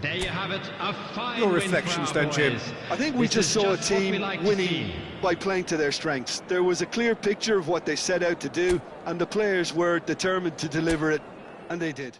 There you have it, a fine Your win reflections for our then, Jim? boys. I think we This just is saw a just what we team like to winning see. by playing to their strengths. There was a clear picture of what they set out to do, and the players were determined to deliver it, and they did.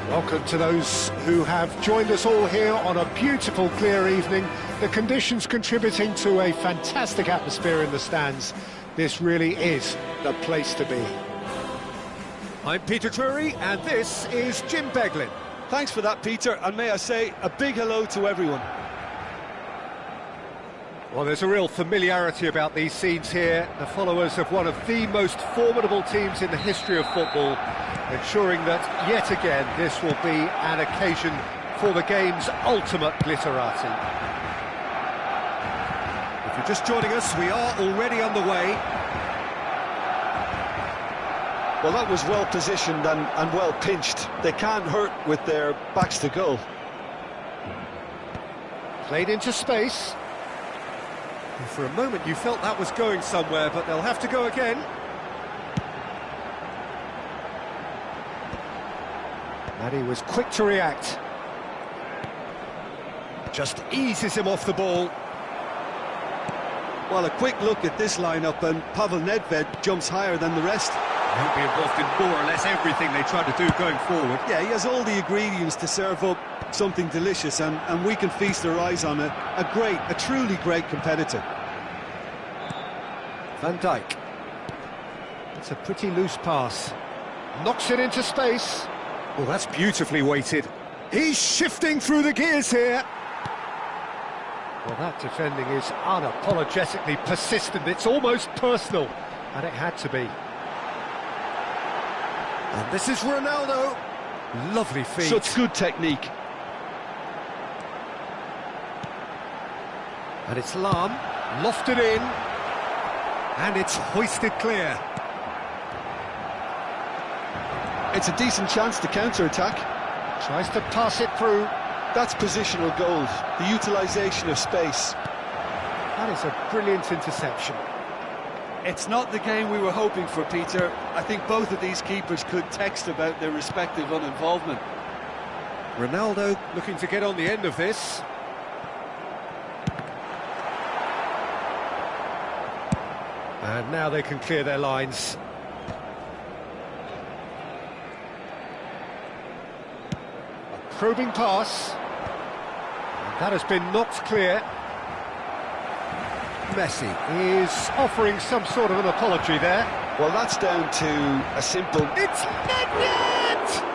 Welcome to those who have joined us all here on a beautiful, clear evening. The conditions contributing to a fantastic atmosphere in the stands. This really is the place to be. I'm Peter Drury, and this is Jim Beglin. Thanks for that, Peter, and may I say a big hello to everyone. Well, there's a real familiarity about these scenes here. The followers of one of the most formidable teams in the history of football, ensuring that, yet again, this will be an occasion for the game's ultimate glitterati. If you're just joining us, we are already underway. Well, that was well positioned and well pinched. They can't hurt with their backs to goal. Played into space. And for a moment you felt that was going somewhere, but they'll have to go again. And he was quick to react. Just eases him off the ball. Well, a quick look at this lineup, and Pavel Nedved jumps higher than the rest. He'll be involved in more or less everything they try to do going forward. Yeah, he has all the ingredients to serve up something delicious, and we can feast our eyes on a truly great competitor. Van Dijk. It's a pretty loose pass. Knocks it into space. Well, that's beautifully weighted. He's shifting through the gears here. Well, that defending is unapologetically persistent. It's almost personal, and it had to be. And this is Ronaldo. Lovely feet. Such good technique. And it's Lahm, lofted in, and it's hoisted clear. It's a decent chance to counter-attack. Tries to pass it through. That's positional goals, the utilisation of space. That is a brilliant interception. It's not the game we were hoping for, Peter. I think both of these keepers could text about their respective uninvolvement. Ronaldo looking to get on the end of this. And now they can clear their lines. A probing pass. And that has been knocked clear. Messi is offering some sort of an apology there. Well, that's down to a simple... It's Nedved!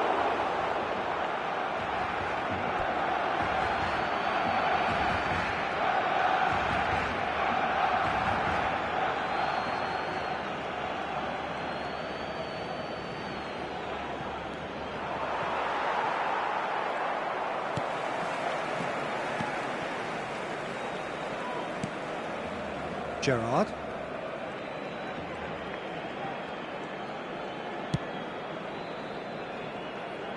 Gerrard.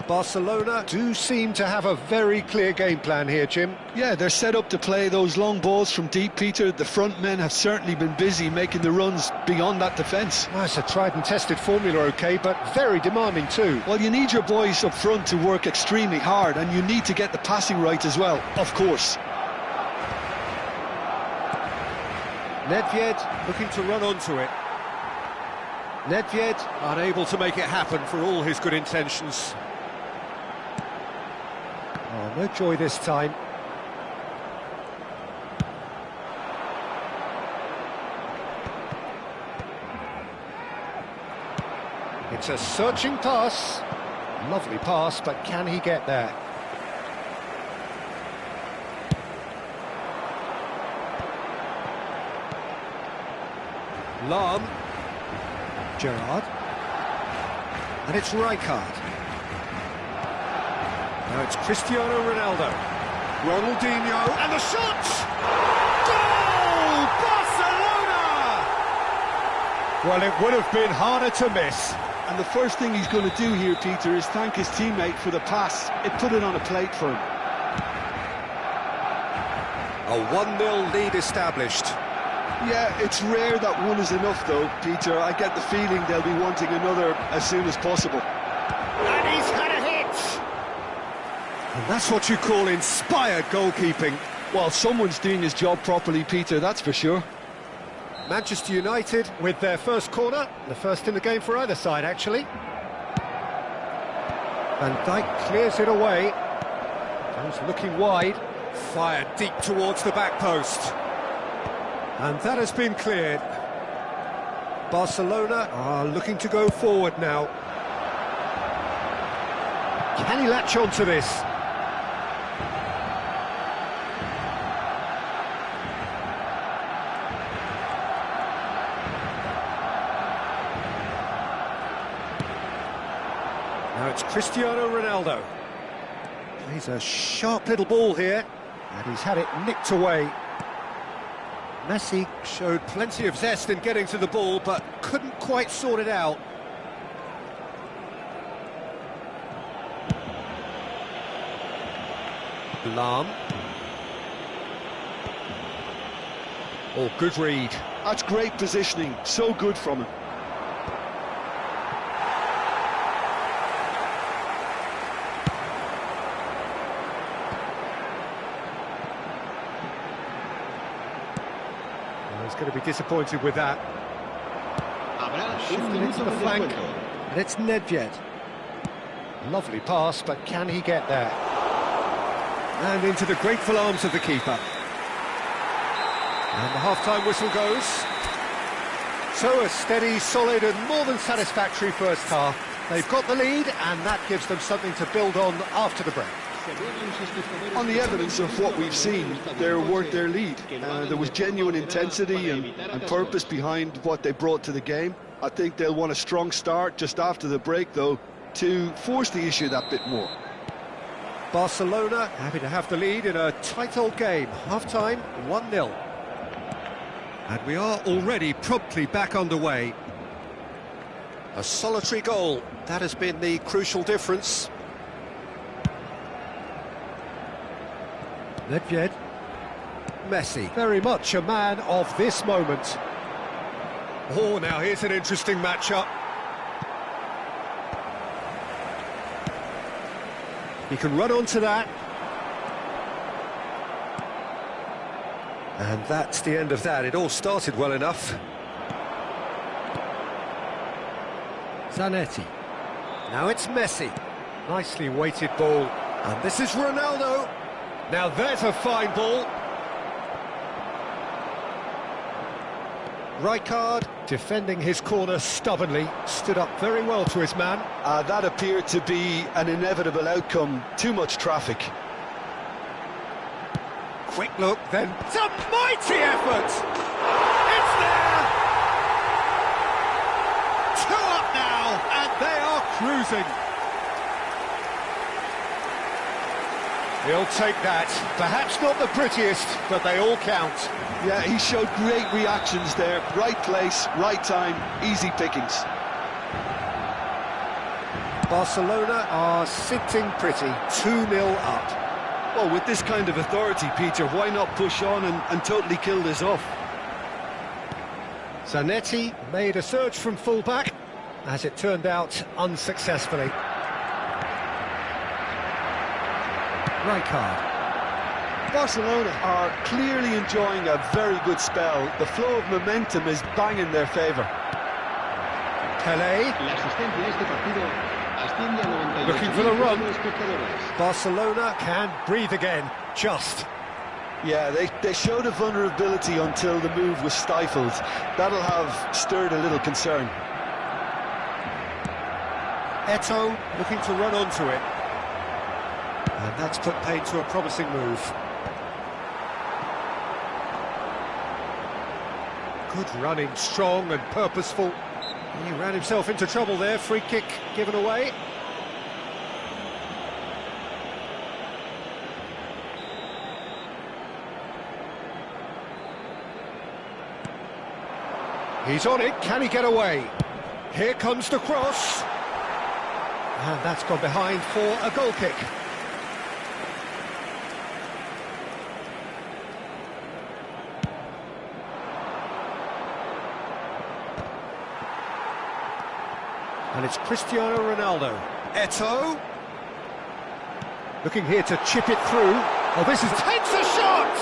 Barcelona do seem to have a very clear game plan here, Jim. Yeah, they're set up to play those long balls from deep, Peter. The front men have certainly been busy making the runs beyond that defence. Well, it's a tried and tested formula, OK, but very demanding too. Well, you need your boys up front to work extremely hard, and you need to get the passing right as well, of course. Nedved looking to run onto it. Nedved Unable to make it happen for all his good intentions. Oh, no joy this time. It's a searching pass. Lovely pass, but can he get there? Lahm. Gerrard. And it's Rijkaard. Now it's Cristiano Ronaldo. Ronaldinho. And the shot! Goal! Barcelona! Well, it would have been harder to miss. And the first thing he's going to do here, Peter, is thank his teammate for the pass. It put it on a plate for him. A 1-0 lead established. Yeah, it's rare that one is enough, though, Peter. I get the feeling they'll be wanting another as soon as possible. And he's had a hit! And that's what you call inspired goalkeeping. Well, someone's doing his job properly, Peter, that's for sure. Manchester United with their first corner, the first in the game for either side, actually. Van Dijk clears it away. Goes looking wide. Fired deep towards the back post. And that has been cleared. Barcelona are looking to go forward now. Can he latch on to this? Now it's Cristiano Ronaldo. He's a sharp little ball here, and he's had it nicked away. Messi showed plenty of zest in getting to the ball, but couldn't quite sort it out. Lam. Oh, good read. That's great positioning, so good from him. Well, he's going to be disappointed with that. Shifting into the flank, and it's Nedved. Lovely pass, but can he get there? And into the grateful arms of the keeper. And the half-time whistle goes. So a steady, solid and more than satisfactory first half. They've got the lead, and that gives them something to build on after the break. On the evidence of what we've seen, they're worth their lead. There was genuine intensity and purpose behind what they brought to the game. I think they'll want a strong start just after the break, though, to force the issue that bit more. Barcelona happy to have the lead in a tight old game. Half-time, 1-0. And we are already promptly back underway. A solitary goal, that has been the crucial difference. Nedved. Messi, very much a man of this moment. Oh, now here's an interesting matchup. He can run onto that. And that's the end of that. It all started well enough. Zanetti. Now it's Messi. Nicely weighted ball. And this is Ronaldo. Now there's a fine ball. Rijkaard, defending his corner stubbornly, stood up very well to his man. That appeared to be an inevitable outcome. Too much traffic. Quick look, then it's a mighty effort! It's there! 2 up now, and they are cruising. He'll take that. Perhaps not the prettiest, but they all count. Yeah, he showed great reactions there. Right place, right time, easy pickings. Barcelona are sitting pretty, 2-0 up. Well, with this kind of authority, Peter, why not push on and totally kill this off? Zanetti made a surge from full-back, as it turned out, unsuccessfully. Rijkaard. Barcelona are clearly enjoying a very good spell. The flow of momentum is bang in their favour. Pelé. Looking for the run. Barcelona can breathe again, just. Yeah, they showed a vulnerability until the move was stifled. That'll have stirred a little concern. Eto'o looking to run onto it. And that's put paid to a promising move. Good running, strong and purposeful. He ran himself into trouble there, free kick given away. He's on it, can he get away? Here comes the cross. And that's gone behind for a goal kick. And it's Cristiano Ronaldo. Eto'o. Looking here to chip it through. Oh, this is... Takes a shot!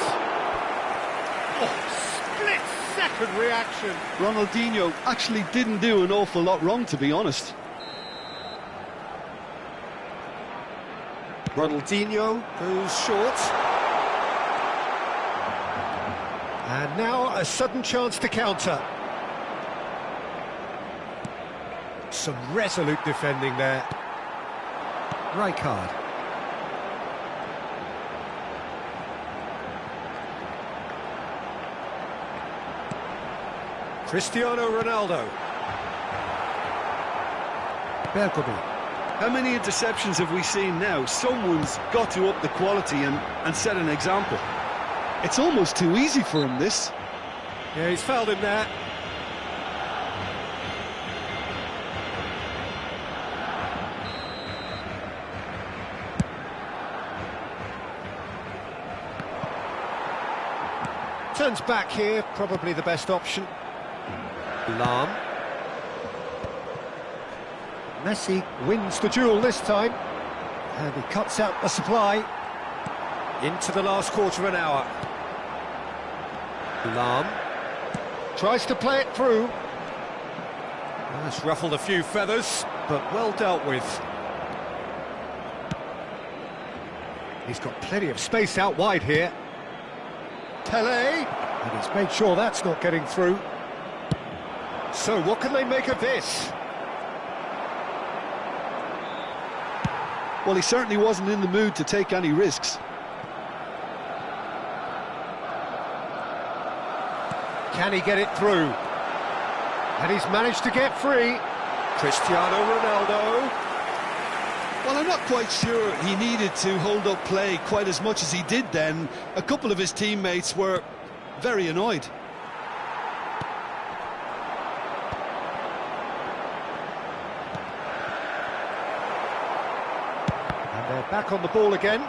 Oh, split-second reaction. Ronaldinho actually didn't do an awful lot wrong, to be honest. Ronaldinho goes short. And now a sudden chance to counter. Some resolute defending there. Rijkaard. Cristiano Ronaldo. Bergkamp. How many interceptions have we seen now? Someone's got to up the quality and set an example. It's almost too easy for him, this. Yeah, he's fouled him there. Turns back here, probably the best option. Lahm. Messi wins the duel this time. And he cuts out the supply. Into the last quarter of an hour. Lahm. Tries to play it through. Well, that's ruffled a few feathers, but well dealt with. He's got plenty of space out wide here. Pelé, and he's made sure that's not getting through. So what can they make of this? Well, he certainly wasn't in the mood to take any risks. Can he get it through? And he's managed to get free. Cristiano Ronaldo. Well, I'm not quite sure he needed to hold up play quite as much as he did then. A couple of his teammates were very annoyed. And they're back on the ball again.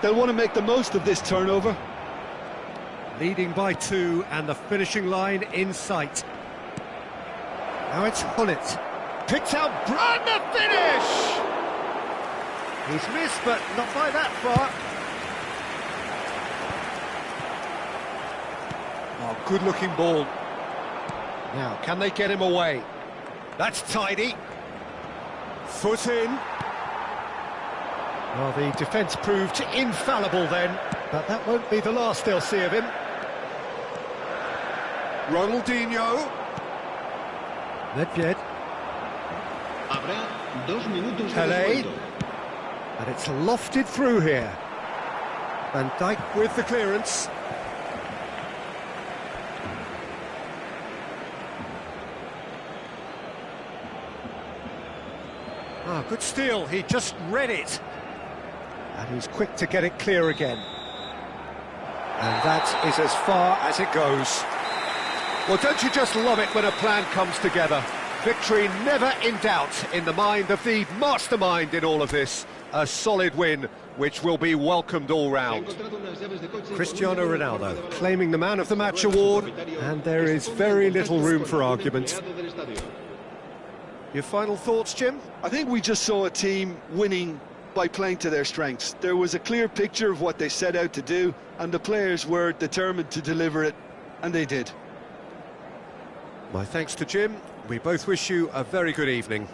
They'll want to make the most of this turnover. Leading by 2 and the finishing line in sight. Now it's Hullet. Picked out and the finish! He's missed, but not by that far. Oh, good-looking ball. Now, can they get him away? That's tidy. Foot in. Well, the defence proved infallible then, but that won't be the last they'll see of him. Ronaldinho. Nedved. Pelé. And it's lofted through here. Van Dijk with the clearance. Ah, good steal, he just read it. And he's quick to get it clear again. And that is as far as it goes. Well, don't you just love it when a plan comes together? Victory never in doubt in the mind of the mastermind in all of this. A solid win, which will be welcomed all round. Cristiano Ronaldo claiming the Man of the Match award, and there is very little room for argument. Your final thoughts, Jim? I think we just saw a team winning by playing to their strengths. There was a clear picture of what they set out to do, and the players were determined to deliver it, and they did. My thanks to Jim. We both wish you a very good evening.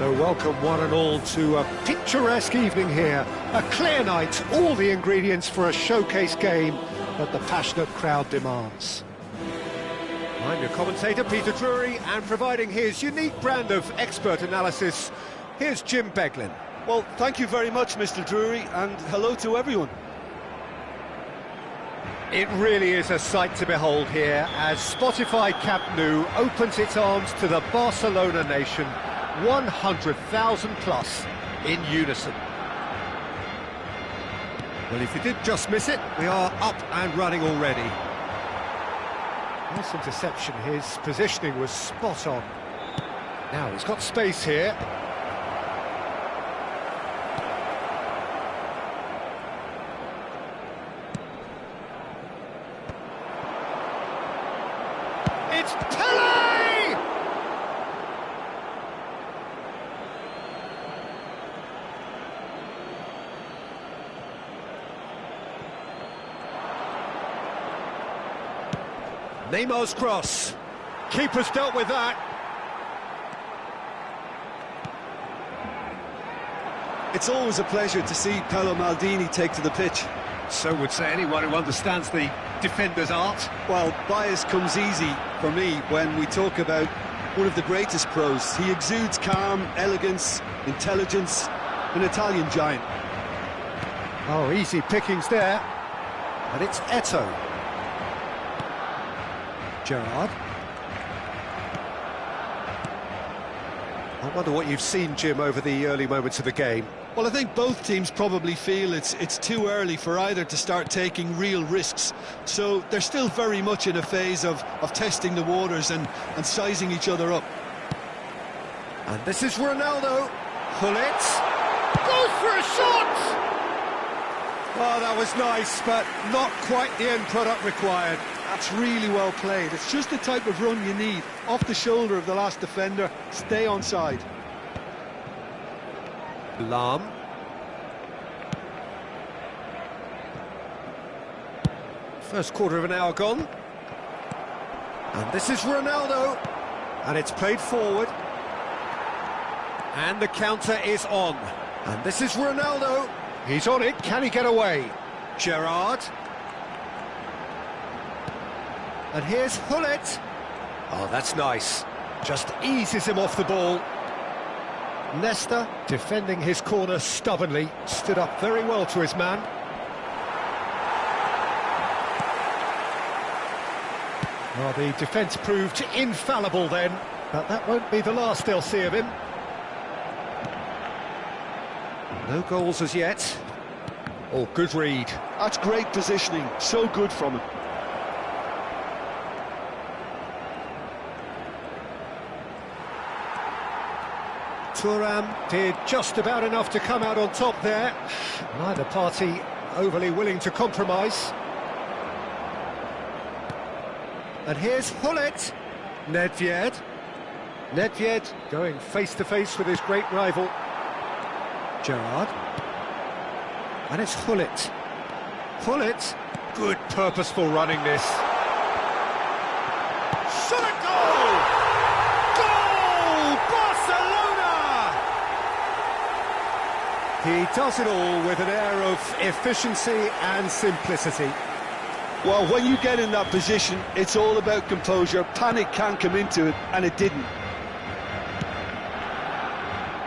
So welcome one and all to a picturesque evening here. A clear night, all the ingredients for a showcase game that the passionate crowd demands. I'm your commentator, Peter Drury, and providing his unique brand of expert analysis, here's Jim Beglin. Well, thank you very much, Mr. Drury, and hello to everyone. It really is a sight to behold here as Spotify Camp Nou opens its arms to the Barcelona nation, 100,000 plus in unison. Well, if you did just miss it, we are up and running already. Nice interception, his positioning was spot on. Now he's got space here. It's Pele! Neymar's cross. Keeper's dealt with that. It's always a pleasure to see Paolo Maldini take to the pitch. So would say anyone who understands the defender's art. Well, bias comes easy for me when we talk about one of the greatest pros. He exudes calm, elegance, intelligence, an Italian giant. Oh, easy pickings there. And it's Eto'o. Gerrard. I wonder what you've seen, Jim, over the early moments of the game. Well, I think both teams probably feel it's too early for either to start taking real risks. So they're still very much in a phase of testing the waters and sizing each other up. And this is Ronaldo. Gullit goes for a shot! Oh, that was nice, but not quite the end product required. That's really well played. It's just the type of run you need. Off the shoulder of the last defender, stay onside. Lahm. First quarter of an hour gone. And this is Ronaldo. And it's played forward. And the counter is on. And this is Ronaldo. He's on it. Can he get away? Gerrard. And here's Gullit. Oh, that's nice. Just eases him off the ball. Nesta, defending his corner stubbornly, stood up very well to his man. Well, the defence proved infallible then, but that won't be the last they'll see of him. No goals as yet. Oh, good read. That's great positioning, so good from him. Thuram did just about enough to come out on top there. Neither party overly willing to compromise. And here's Gullit. Nedved. Nedved going face-to-face with his great rival. Gerrard. And it's Gullit. Gullit. Good purposeful running this. Shot a goal! Goal! Barcelona! He does it all with an air of efficiency and simplicity. Well, when you get in that position, it's all about composure. Panic can't come into it, and it didn't.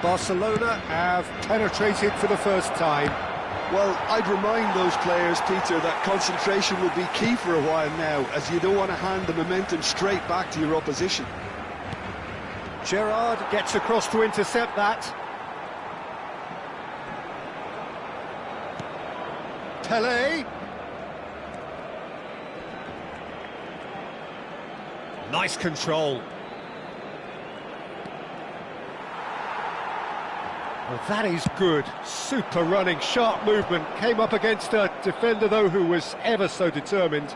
Barcelona have penetrated for the first time. Well, I'd remind those players, Peter, that concentration will be key for a while now, as you don't want to hand the momentum straight back to your opposition. Gerrard gets across to intercept that. Pelé. Nice control. Well, that is good. Super running, sharp movement. Came up against a defender, though, who was ever so determined.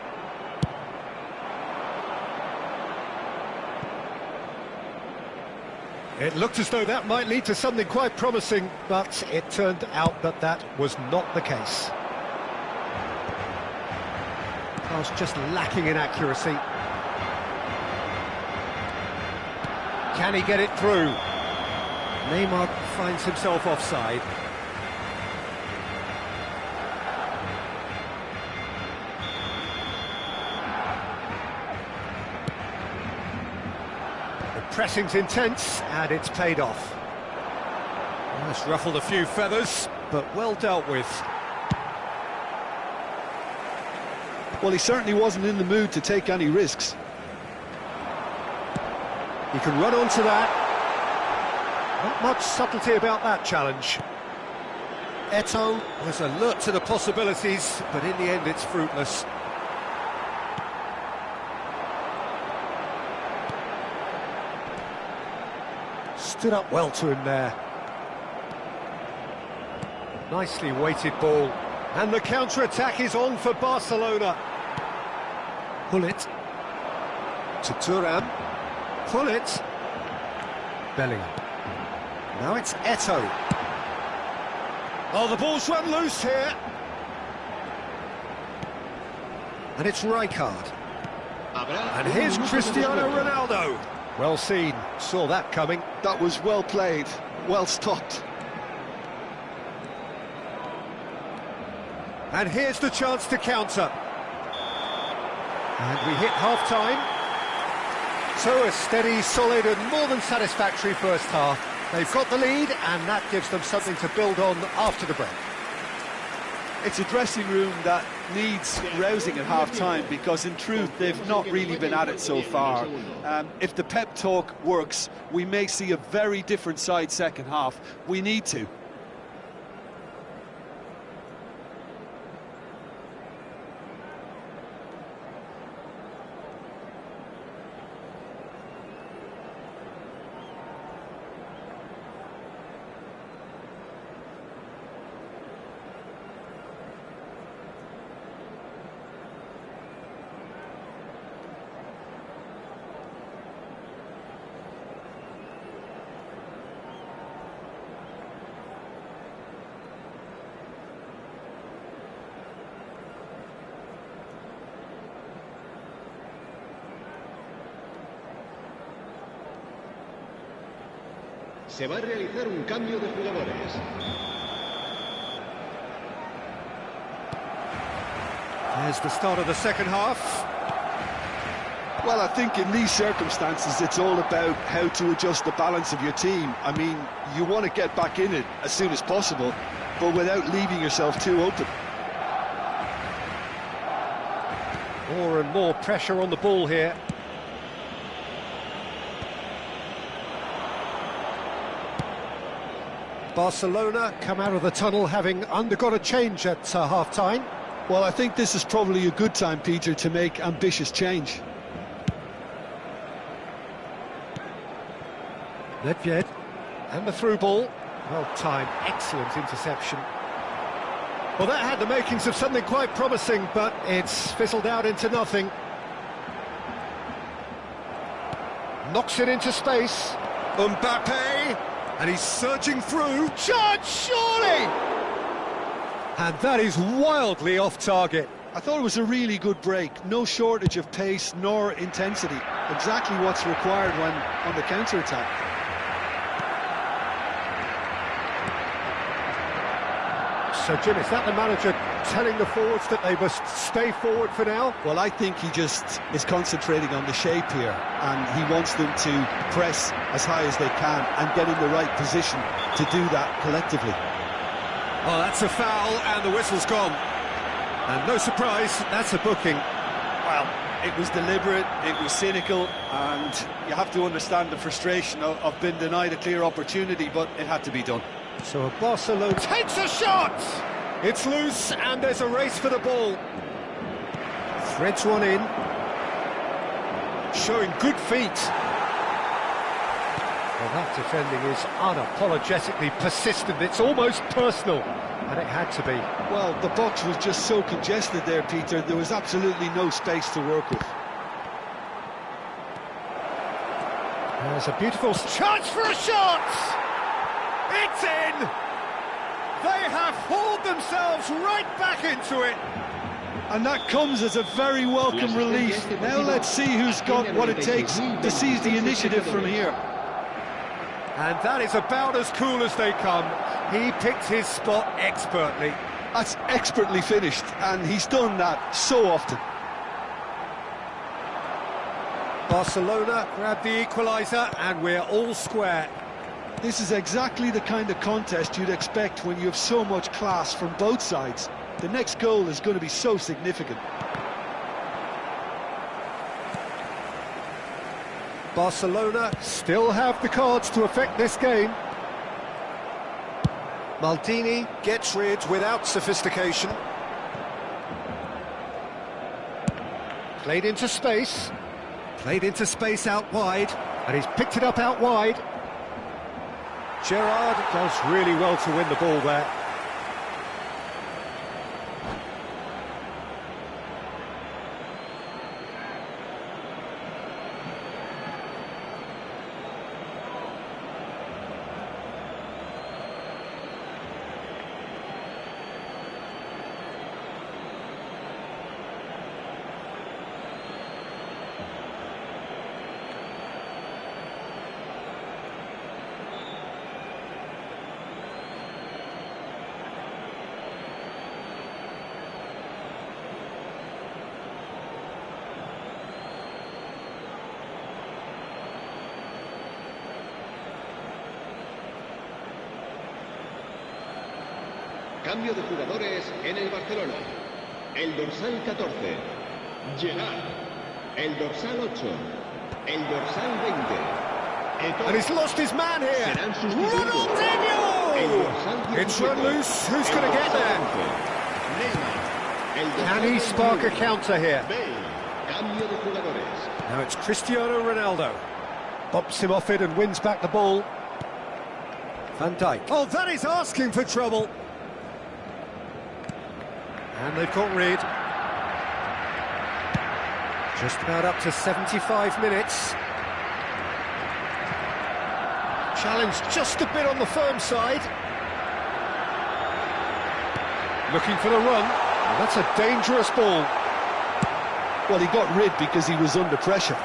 It looked as though that might lead to something quite promising, but it turned out that that was not the case. Pass just lacking in accuracy. Can he get it through? Neymar finds himself offside. The pressing's intense, and it's paid off. Well, it's ruffled a few feathers, but well dealt with. Well, he certainly wasn't in the mood to take any risks. He can run onto that. Not much subtlety about that challenge. Eto'o was alert to the possibilities, but in the end it's fruitless. Stood up well to him there. Nicely weighted ball. And the counter-attack is on for Barcelona. Gullit. To Thuram. Gullit. Bellingham. Now it's Eto'o. Oh, the ball's run loose here. And it's Rijkaard. And here's Cristiano Ronaldo. Well seen, saw that coming. That was well played, well stopped. And here's the chance to counter. And we hit half-time. So a steady, solid and more than satisfactory first half. They've got the lead and that gives them something to build on after the break. It's a dressing room that needs rousing at half-time because in truth they've not really been at it so far. If the pep talk works, we may see a very different side second half. We need to. Se va a realizar un cambio de jugadores. There's the start of the second half. Well, I think in these circumstances it's all about how to adjust the balance of your team. I mean, you want to get back in it as soon as possible, but without leaving yourself too open. More and more pressure on the ball here. Barcelona come out of the tunnel having undergone a change at half-time. Well, I think this is probably a good time, Peter, to make ambitious change. Nedved, and the through ball. Well timed, excellent interception. Well, that had the makings of something quite promising, but it's fizzled out into nothing. Knocks it into space. Mbappe, and he's surging through. Charge, surely! And that is wildly off target. I thought it was a really good break. No shortage of pace nor intensity. Exactly what's required when on the counter-attack. So, Jim, is that the manager telling the forwards that they must stay forward for now? Well, I think he just is concentrating on the shape here, and he wants them to press as high as they can and get in the right position to do that collectively. Oh, that's a foul, and the whistle's gone. And no surprise, that's a booking. Well, it was deliberate, it was cynical, and you have to understand the frustration of being denied a clear opportunity, but it had to be done. So a Barcelona takes a shot! It's loose, and there's a race for the ball. Threads one in. Showing good feet. Well, that defending is unapologetically persistent. It's almost personal, and it had to be. Well, the box was just so congested there, Peter. There was absolutely no space to work with. There's a beautiful chance for a shot! It's in! They have hauled themselves right back into it. And that comes as a very welcome relief. Now let's see who's got what it takes to seize the initiative from here. And that is about as cool as they come. He picked his spot expertly. That's expertly finished, and he's done that so often. Barcelona grab the equaliser, and we're all square. This is exactly the kind of contest you'd expect when you have so much class from both sides. The next goal is going to be so significant. Barcelona still have the cards to affect this game. Maldini gets rid without sophistication. Played into space. Played into space out wide. And he's picked it up out wide. Gerrard does really well to win the ball there. Cambio de jugadores en el Barcelona. El dorsal 14, Gerard. El dorsal 8, el dorsal 20. And he's lost his man here. Serán sustituidos. El Ronaldinho! dorsal 17, It's run loose. Who's going to get there? Neymar. El dorsal Can he spark a 21, counter here? Bale. Cambio de jugadores. Now it's Cristiano Ronaldo. Bumps him off it and wins back the ball. Van Dijk. Oh, that is asking for trouble. And they've got rid. Just about up to 75 minutes. Challenge just a bit on the firm side. Looking for the run. Oh, that's a dangerous ball. Well, he got rid because he was under pressure.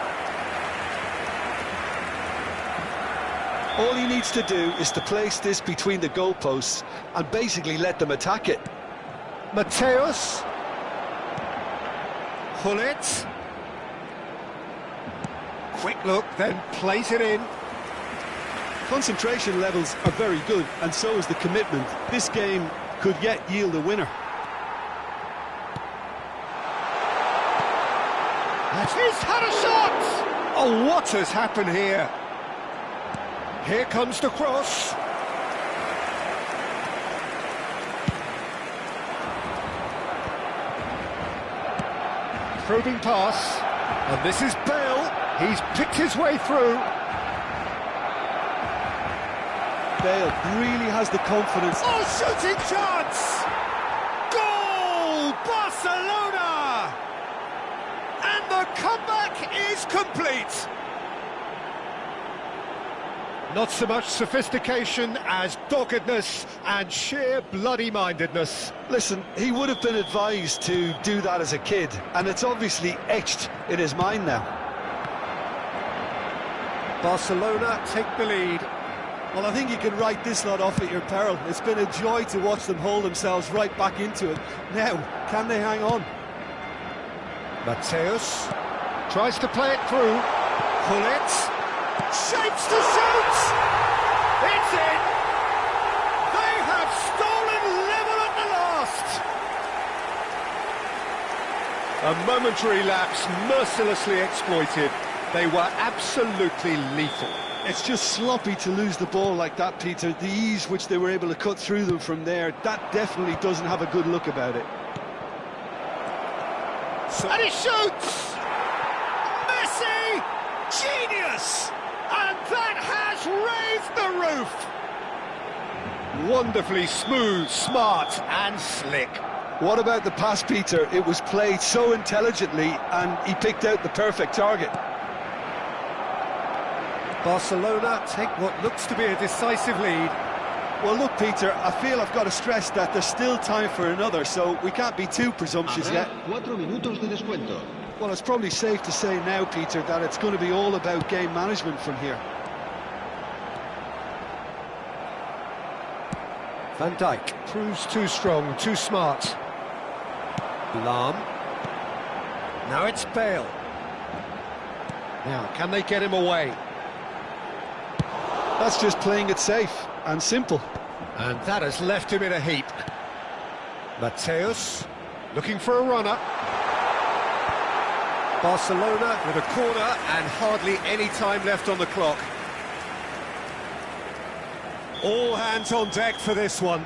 All he needs to do is to place this between the goalposts and basically let them attack it. Mateus. Hullet. Quick look, then plays it in. Concentration levels are very good, and so is the commitment. This game could yet yield a winner. He's had a shot! Oh, what has happened here? Here comes the cross. Probing pass. And this is Bale. He's picked his way through. Bale really has the confidence. Oh, shooting chance! Goal! Barcelona! And the comeback is complete. Not so much sophistication as doggedness and sheer bloody-mindedness. Listen, he would have been advised to do that as a kid, and it's obviously etched in his mind now. Barcelona take the lead. Well, I think you can write this lot off at your peril. It's been a joy to watch them hold themselves right back into it. Now, can they hang on? Mateus tries to play it through. Hullet shapes to shoot. It's in. They have stolen level at the last. A momentary lapse mercilessly exploited. They were absolutely lethal. It's just sloppy to lose the ball like that, Peter. The ease which they were able to cut through them from there, that definitely doesn't have a good look about it. And he shoots! Messi! Genius! And that has raised the roof! Wonderfully smooth, smart and slick. What about the pass, Peter? It was played so intelligently and he picked out the perfect target. Barcelona take what looks to be a decisive lead. Well, look, Peter, I feel I've got to stress that there's still time for another, so we can't be too presumptuous yet. 4 minutos de descuento. Well, it's probably safe to say now, Peter, that it's going to be all about game management from here. Van Dijk proves too strong, too smart. Lahm. Now it's Bale. Now, can they get him away? That's just playing it safe and simple. And that has left him in a heap. Mateus looking for a runner. Barcelona with a corner and hardly any time left on the clock. All hands on deck for this one.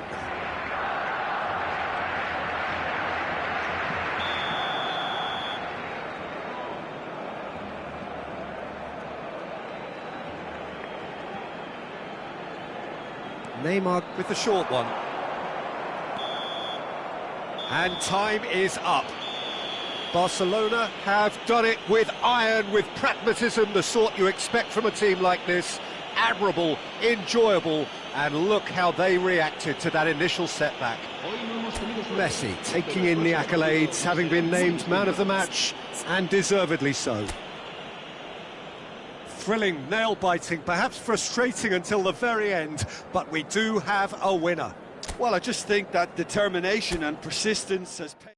Neymar with the short one. And time is up. Barcelona have done it with iron, with pragmatism, the sort you expect from a team like this. Admirable, enjoyable, and look how they reacted to that initial setback. Messi taking in the accolades, having been named man of the match, and deservedly so. Thrilling, nail-biting, perhaps frustrating until the very end, but we do have a winner. Well, I just think that determination and persistence has paid.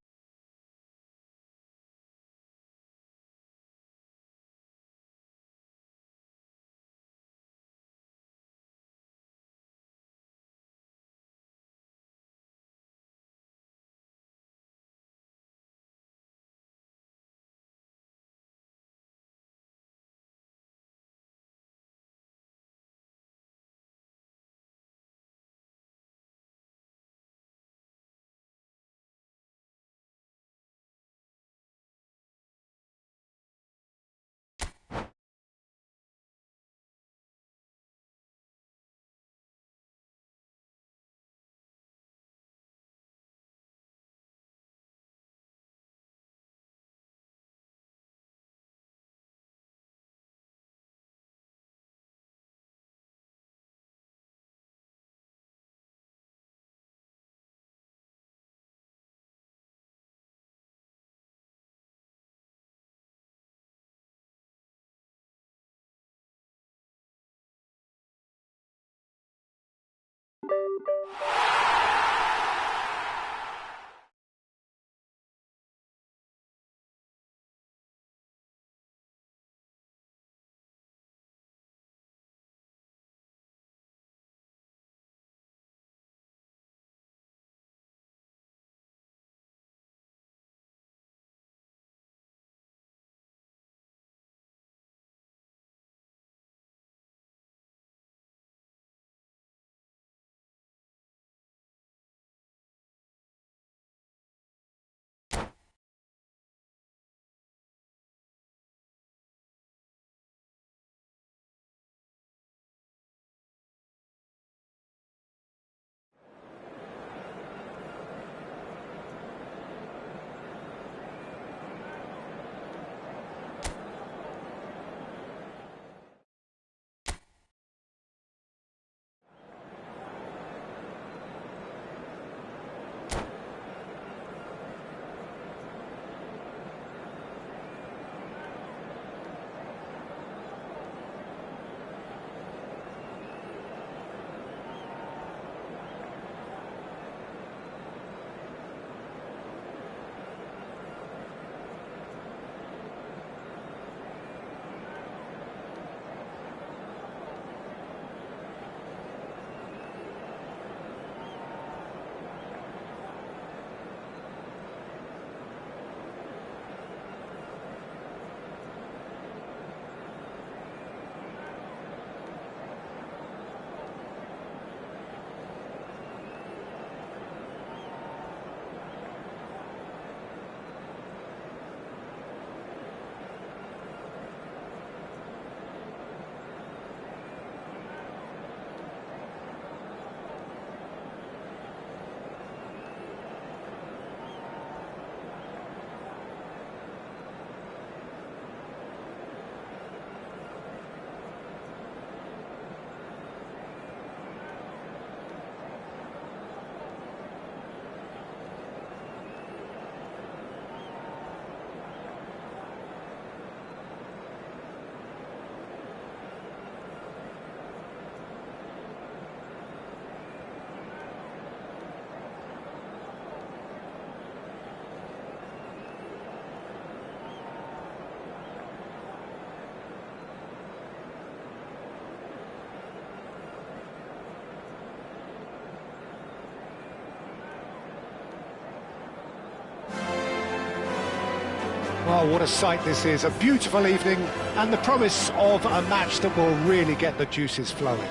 Oh, what a sight this is. A beautiful evening and the promise of a match that will really get the juices flowing.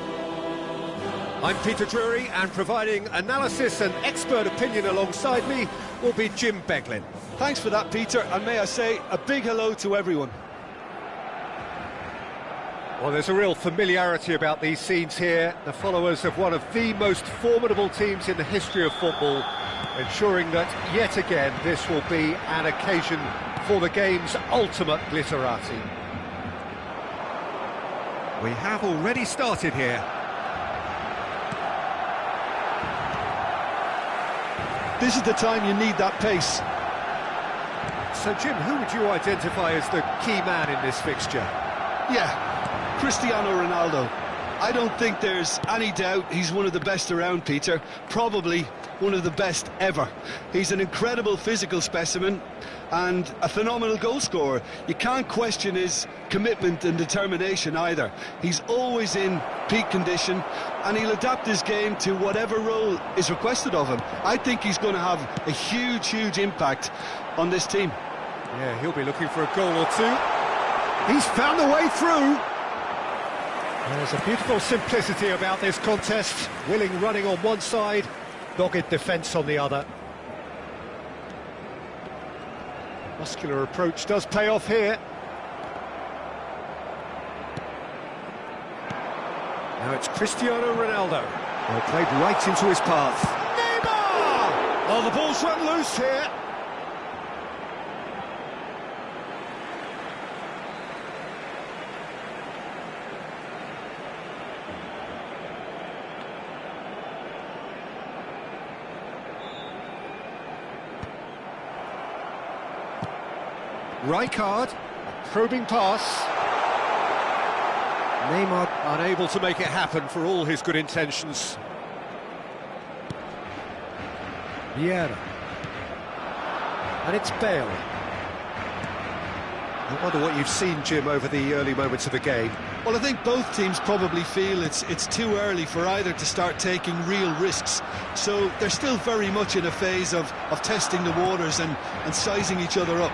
I'm Peter Drury, and providing analysis and expert opinion alongside me will be Jim Beglin. Thanks for that, Peter, and may I say a big hello to everyone. Well, there's a real familiarity about these scenes here. The followers of one of the most formidable teams in the history of football, ensuring that, yet again, this will be an occasion for the game's ultimate glitterati. We have already started here. This is the time you need that pace. So, Jim, who would you identify as the key man in this fixture? Yeah, Cristiano Ronaldo. I don't think there's any doubt he's one of the best around, Peter. Probably one of the best ever. He's an incredible physical specimen and a phenomenal goal scorer. You can't question his commitment and determination either. He's always in peak condition, and he'll adapt his game to whatever role is requested of him. I think he's going to have a huge, huge impact on this team. Yeah, he'll be looking for a goal or two. He's found a way through. There's a beautiful simplicity about this contest. Willing running on one side, dogged defence on the other. Muscular approach does pay off here. Now it's Cristiano Ronaldo. Well, played right into his path. Neymar! Oh, the ball's run loose here. Rijkaard, probing pass. Neymar unable to make it happen for all his good intentions. Vieira. And it's Bale. I wonder what you've seen, Jim, over the early moments of the game. Well, I think both teams probably feel it's too early for either to start taking real risks. So they're still very much in a phase of testing the waters and sizing each other up.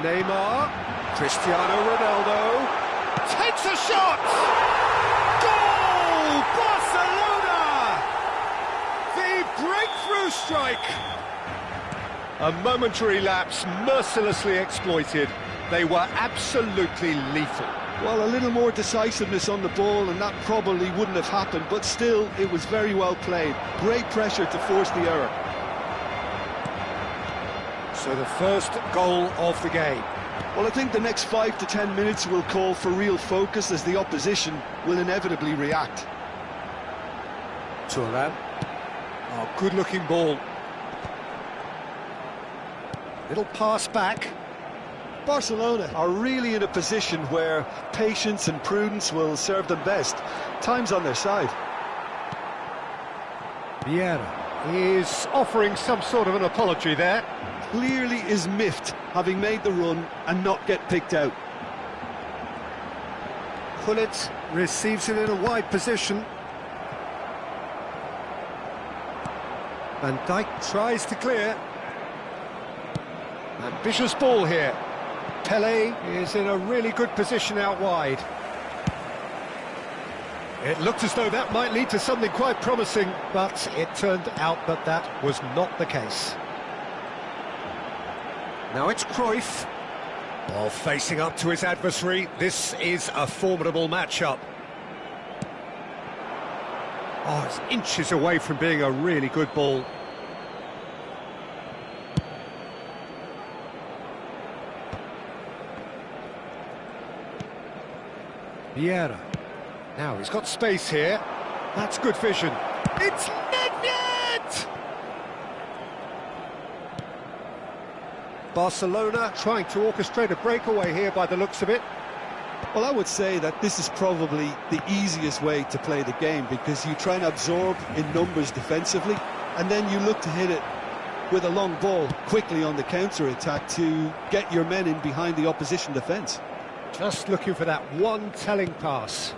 Neymar, Cristiano Ronaldo, takes a shot! Goal! Barcelona! The breakthrough strike! A momentary lapse mercilessly exploited. They were absolutely lethal. Well, a little more decisiveness on the ball and that probably wouldn't have happened, but still, it was very well played. Great pressure to force the error. So the first goal of the game. Well, I think the next 5 to 10 minutes will call for real focus as the opposition will inevitably react. Thuram. Oh, good-looking ball. Little pass back. Barcelona are really in a position where patience and prudence will serve them best. Time's on their side. Vieira. Is offering some sort of an apology there. Clearly is miffed, having made the run and not get picked out. Gullit receives it in a wide position. Van Dijk tries to clear. Ambitious ball here. Pele is in a really good position out wide. It looked as though that might lead to something quite promising, but it turned out that that was not the case. Now it's Cruyff. While facing up to his adversary, this is a formidable matchup. Oh, it's inches away from being a really good ball. Vieira. Now he's got space here. That's good vision. It's Nedved! Barcelona trying to orchestrate a breakaway here by the looks of it. Well, I would say that this is probably the easiest way to play the game because you try and absorb in numbers defensively and then you look to hit it with a long ball quickly on the counter-attack to get your men in behind the opposition defence. Just looking for that one telling pass.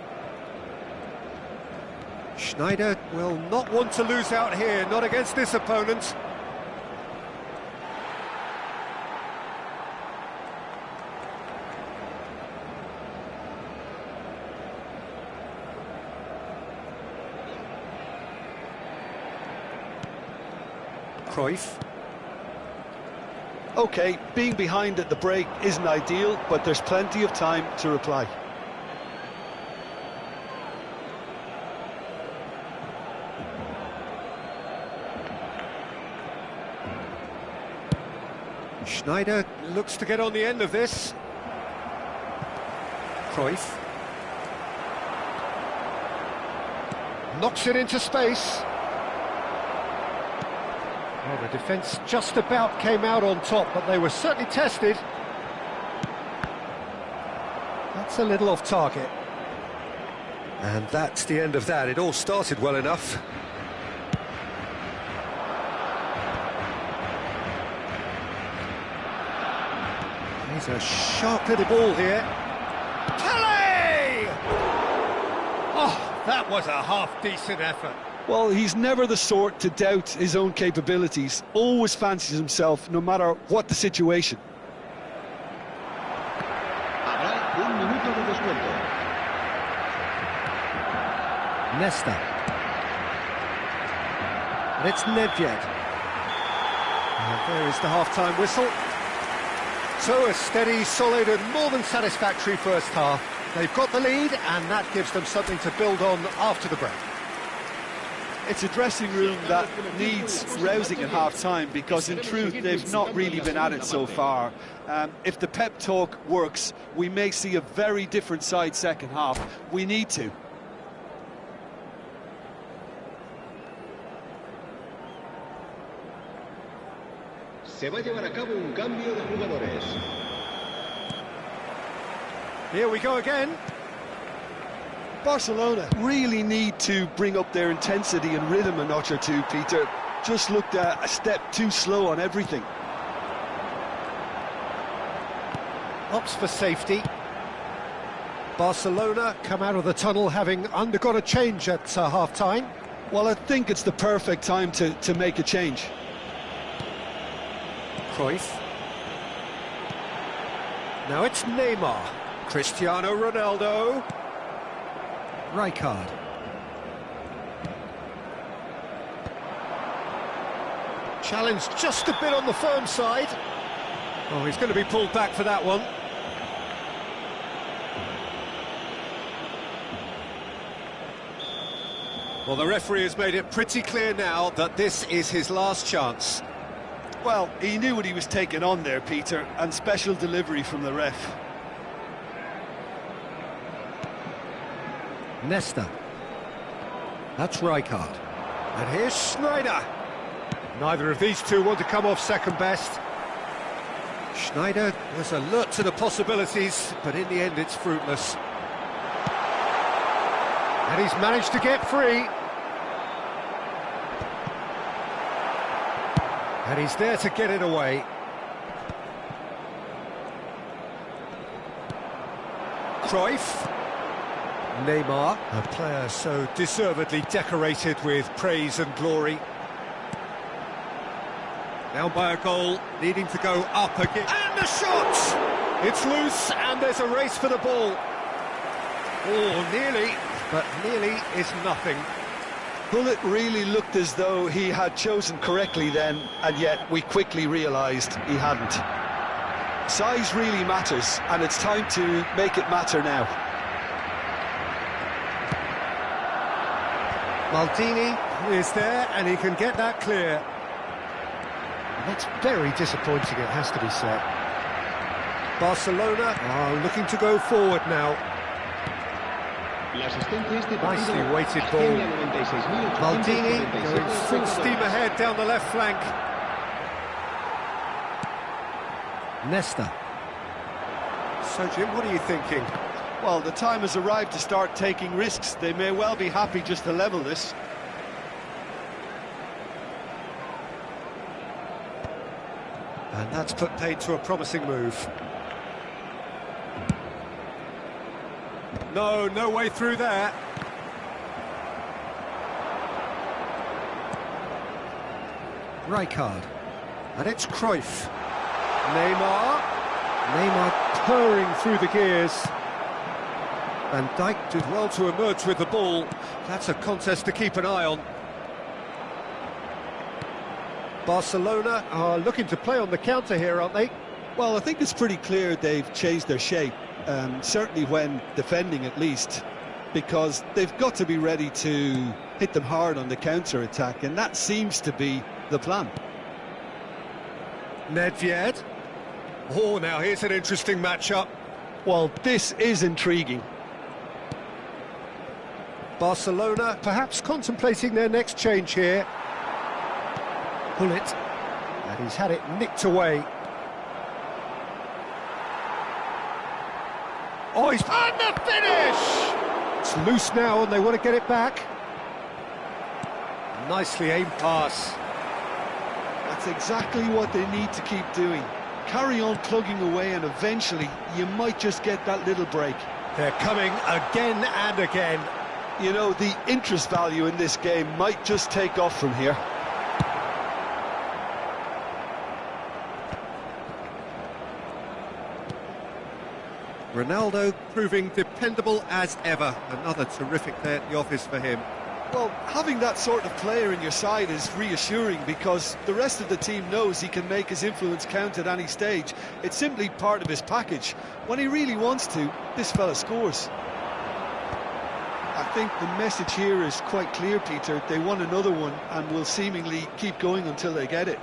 Schneider will not want to lose out here, not against this opponent. Cruyff. OK, being behind at the break isn't ideal, but there's plenty of time to reply. Schneider looks to get on the end of this. Cruyff. Knocks it into space. Well, the defence just about came out on top, but they were certainly tested. That's a little off target. And that's the end of that. It all started well enough. He's a sharp little ball here. Pele! Oh, that was a half-decent effort. Well, he's never the sort to doubt his own capabilities, always fancies himself, no matter what the situation. Habrá un minuto de descuento. Nesta. And it's Nedved. And there is the half-time whistle. So a steady, solid and more than satisfactory first half. They've got the lead and that gives them something to build on after the break. It's a dressing room that needs rousing at half-time because in truth they've not really been at it so far. If the pep talk works, we may see a very different side second half. We need to. Se va a llevar a cabo un cambio de jugadores. Here we go again. Barcelona really need to bring up their intensity and rhythm a notch or two, Peter. just looked a step too slow on everything. Opts for safety. Barcelona come out of the tunnel having undergone a change at half-time. Well, I think it's the perfect time to make a change. Cruyff. Now it's Neymar. Cristiano Ronaldo. Rijkaard. Challenged just a bit on the firm side. Oh, he's going to be pulled back for that one. Well, the referee has made it pretty clear now that this is his last chance. Well, he knew what he was taking on there, Peter, and special delivery from the ref. Nesta. That's Rijkaard. And here's Schneider. Neither of these two want to come off second best. Schneider was alert to the possibilities, but in the end it's fruitless. And he's managed to get free. And he's there to get it away. Cruyff. Neymar, a player so deservedly decorated with praise and glory. Down by a goal, needing to go up again. And the shot! It's loose, and there's a race for the ball. Oh, nearly, but nearly is nothing. Well, it really looked as though he had chosen correctly then, and yet we quickly realised he hadn't. Size really matters, and it's time to make it matter now. Maldini is there, and he can get that clear. That's very disappointing, it has to be said. Barcelona are looking to go forward now. Nicely weighted ball. Maldini going full steam ahead down the left flank. Nesta. So, Jim, what are you thinking? Well, the time has arrived to start taking risks. They may well be happy just to level this. And that's put paid to a promising move. No way through there. Rijkaard. And it's Cruyff. Neymar purring through the gears. Van Dijk did well to emerge with the ball. That's a contest to keep an eye on. Barcelona are looking to play on the counter here, aren't they? Well, I think it's pretty clear they've changed their shape, certainly when defending at least, because they've got to be ready to hit them hard on the counter-attack, and that seems to be the plan. Nedved. Oh, now here's an interesting matchup. Well, this is intriguing. Barcelona perhaps contemplating their next change here. Bullet, and he's had it nicked away. Oh, he's on the finish! It's loose now and they want to get it back. Nicely aimed pass. That's exactly what they need to keep doing. Carry on plugging away and eventually you might just get that little break. They're coming again and again. You know, the interest value in this game might just take off from here. Ronaldo proving dependable as ever. Another terrific day at the office for him. Well, having that sort of player in your side is reassuring because the rest of the team knows he can make his influence count at any stage. It's simply part of his package. When he really wants to, this fella scores. I think the message here is quite clear, Peter. They want another one and will seemingly keep going until they get it.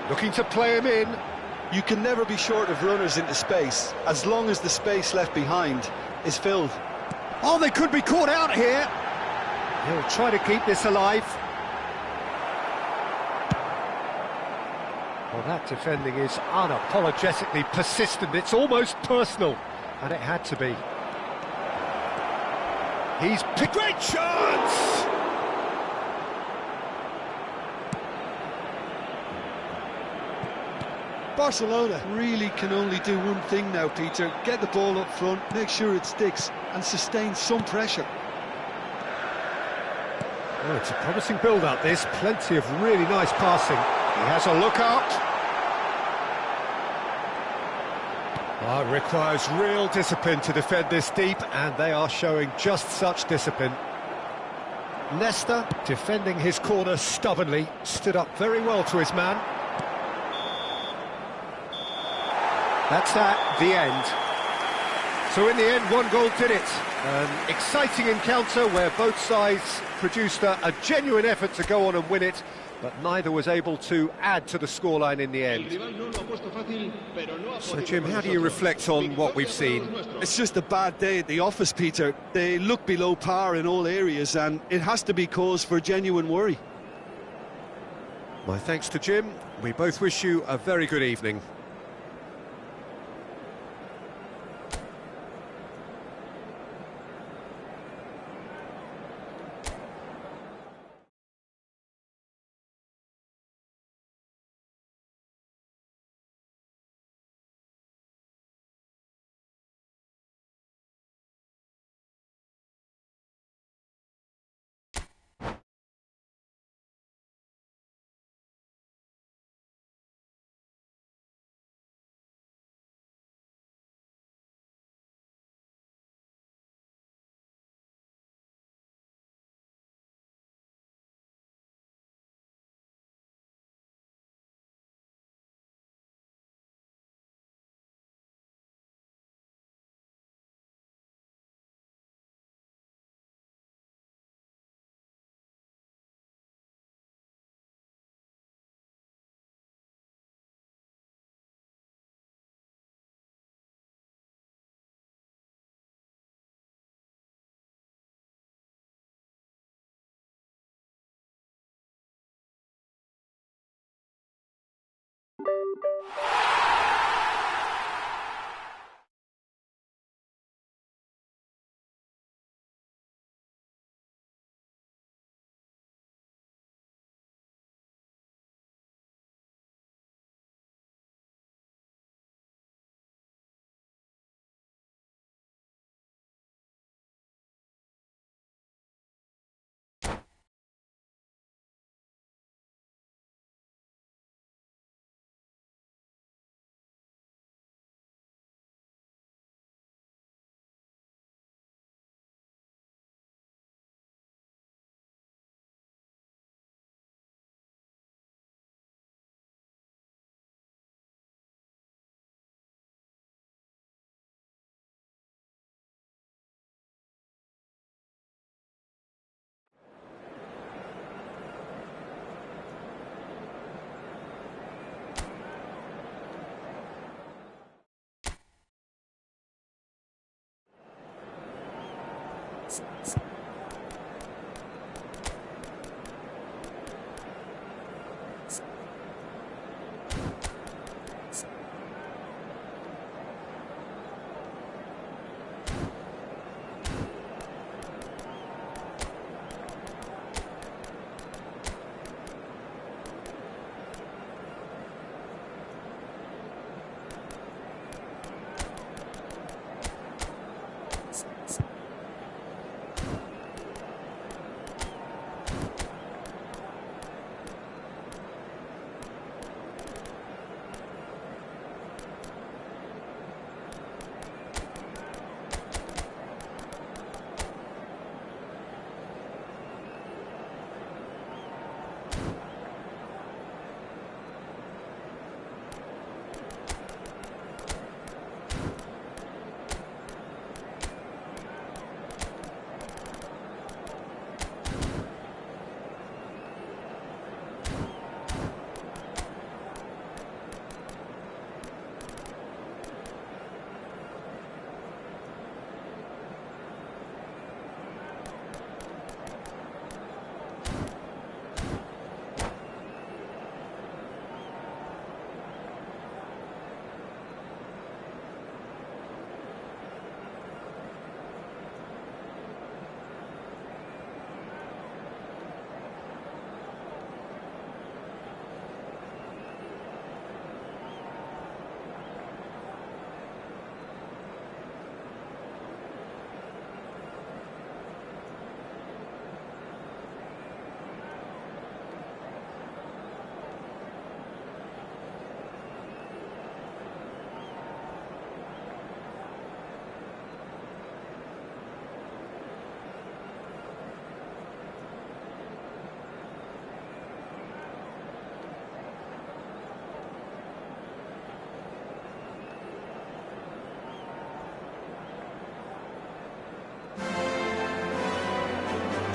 Looking to play him in. You can never be short of runners into space, as long as the space left behind is filled. Oh, they could be caught out here. He'll try to keep this alive. Well, that defending is unapologetically persistent. It's almost personal, and it had to be. He's picked... Great chance! Barcelona really can only do one thing now, Peter. Get the ball up front, make sure it sticks, and sustain some pressure. Oh, it's a promising build-up, this. Plenty of really nice passing. He has a look out. Oh, it requires real discipline to defend this deep, and they are showing just such discipline. Nesta, defending his corner stubbornly, stood up very well to his man. That's that, the end. So in the end, one goal did it. An exciting encounter where both sides produced a genuine effort to go on and win it, but neither was able to add to the scoreline in the end. So Jim, how do you reflect on what we've seen? It's just a bad day at the office, Peter. They look below par in all areas, and it has to be cause for genuine worry. My thanks to Jim. We both wish you a very good evening.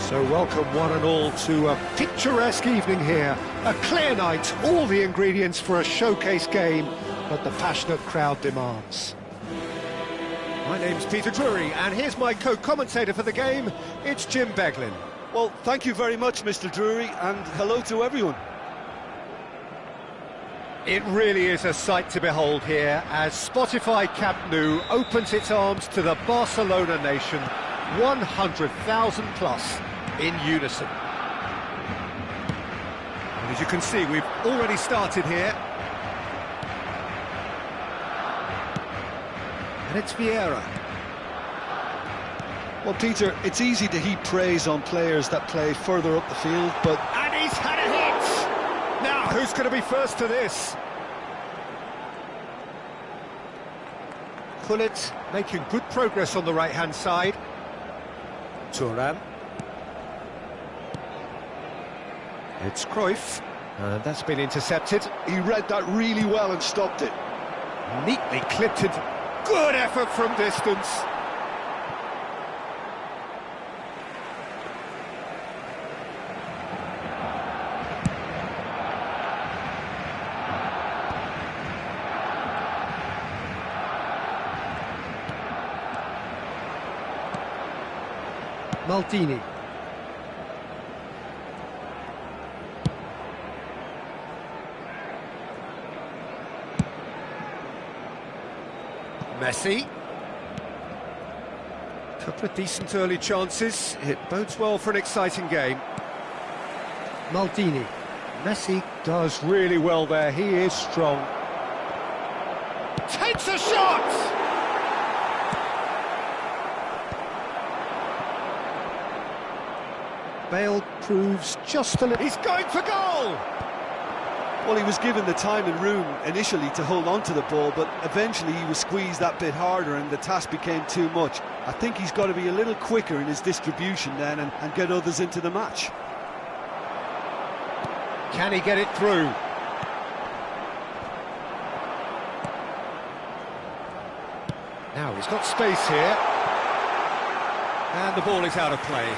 So welcome one and all to a picturesque evening here. A clear night, all the ingredients for a showcase game that the passionate crowd demands. My name's Peter Drury, and here's my co-commentator for the game. It's Jim Beglin. Well, thank you very much, Mr. Drury, and hello to everyone. It really is a sight to behold here as Spotify Camp Nou opens its arms to the Barcelona nation, 100,000 plus in unison. And as you can see, we've already started here. And it's Vieira. Well, Peter, it's easy to heap praise on players that play further up the field, but... And he's had a hit! Now, who's going to be first to this? Gullit making good progress on the right-hand side. Thuram. It's Cruyff, and that's been intercepted. He read that really well and stopped it. Neatly clipped it. Good effort from distance. Maldini. Messi. Couple of decent early chances. It bodes well for an exciting game. Maldini. Messi does really well there, he is strong. Takes a shot! Bale proves just a little... He's going for goal! Well, he was given the time and room initially to hold on to the ball, but eventually he was squeezed that bit harder and the task became too much. I think he's got to be a little quicker in his distribution then and get others into the match. Can he get it through? Now he's got space here. And the ball is out of play.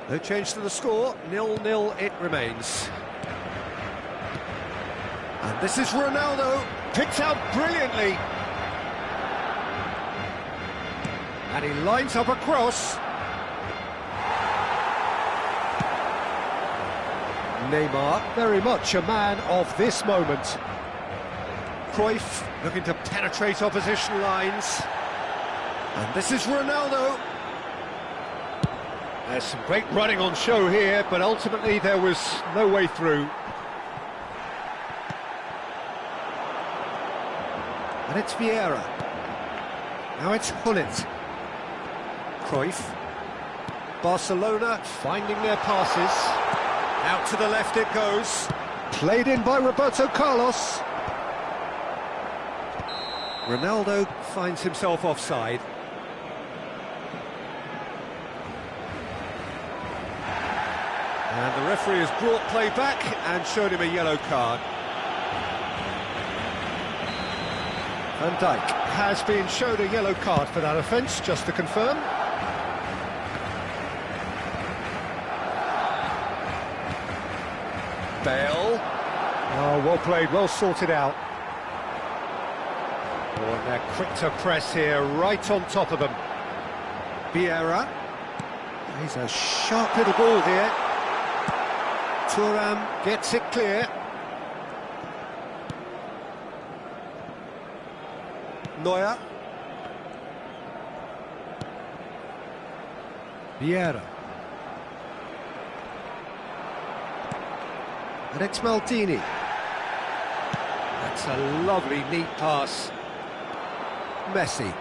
No change to the score, 0-0 it remains. And this is Ronaldo, picked out brilliantly. And he lines up a cross. Neymar, very much a man of this moment. Cruyff looking to penetrate opposition lines. And this is Ronaldo. There's some great running on show here, but ultimately there was no way through. And it's Vieira. Now it's Gullit. Cruyff. Barcelona finding their passes. Out to the left it goes. Played in by Roberto Carlos. Ronaldo finds himself offside. And the referee has brought play back and showed him a yellow card. Van Dijk has been showed a yellow card for that offence, just to confirm. Bale. Oh, well played, well sorted out. Oh, and they're quick to press here, right on top of them. Vieira. He's a sharp little ball here. Thuram gets it clear. Neuer. Vieira. And it's Maldini. That's a lovely, neat pass. Messi.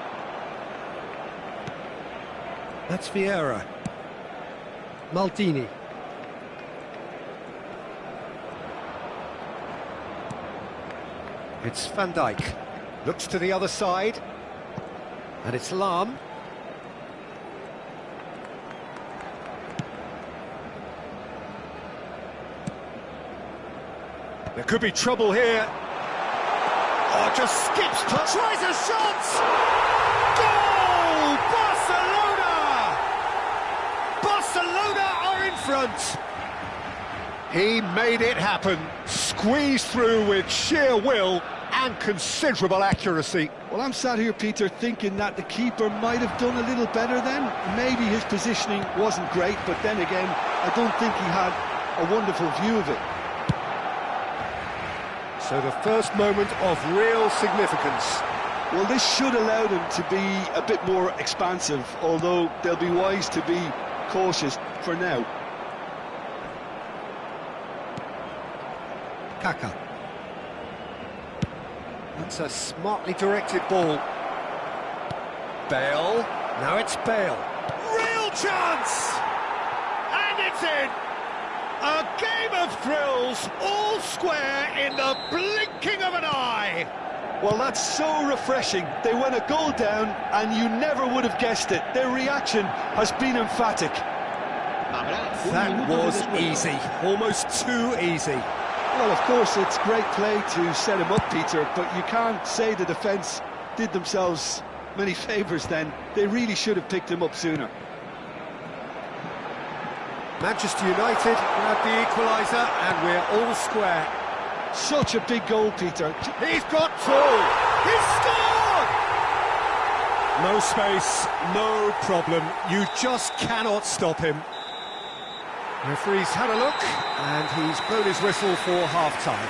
That's Vieira. Maldini. It's Van Dijk. Looks to the other side. And it's Lahm. There could be trouble here. Oh, just skips, tries a shot! Goal! Barcelona! Barcelona are in front. He made it happen, squeezed through with sheer will and considerable accuracy. Well, I'm sat here, Peter, thinking that the keeper might have done a little better then. Maybe his positioning wasn't great, but then again, I don't think he had a wonderful view of it. So the first moment of real significance. Well, this should allow them to be a bit more expansive, although they'll be wise to be cautious for now. Kaka. That's a smartly directed ball. Bale. Now it's Bale. Real chance! And it's in! A game of thrills, all square in the blinking of an eye! Well, that's so refreshing. They went a goal down, and you never would have guessed it. Their reaction has been emphatic. That was easy, almost too easy. Well, of course, it's great play to set him up, Peter, but you can't say the defence did themselves many favours then. They really should have picked him up sooner. Manchester United grab the equaliser, and we're all square. Such a big goal, Peter. He's got two! He's scored! No space, no problem. You just cannot stop him. Referee's had a look, and he's blown his whistle for half-time.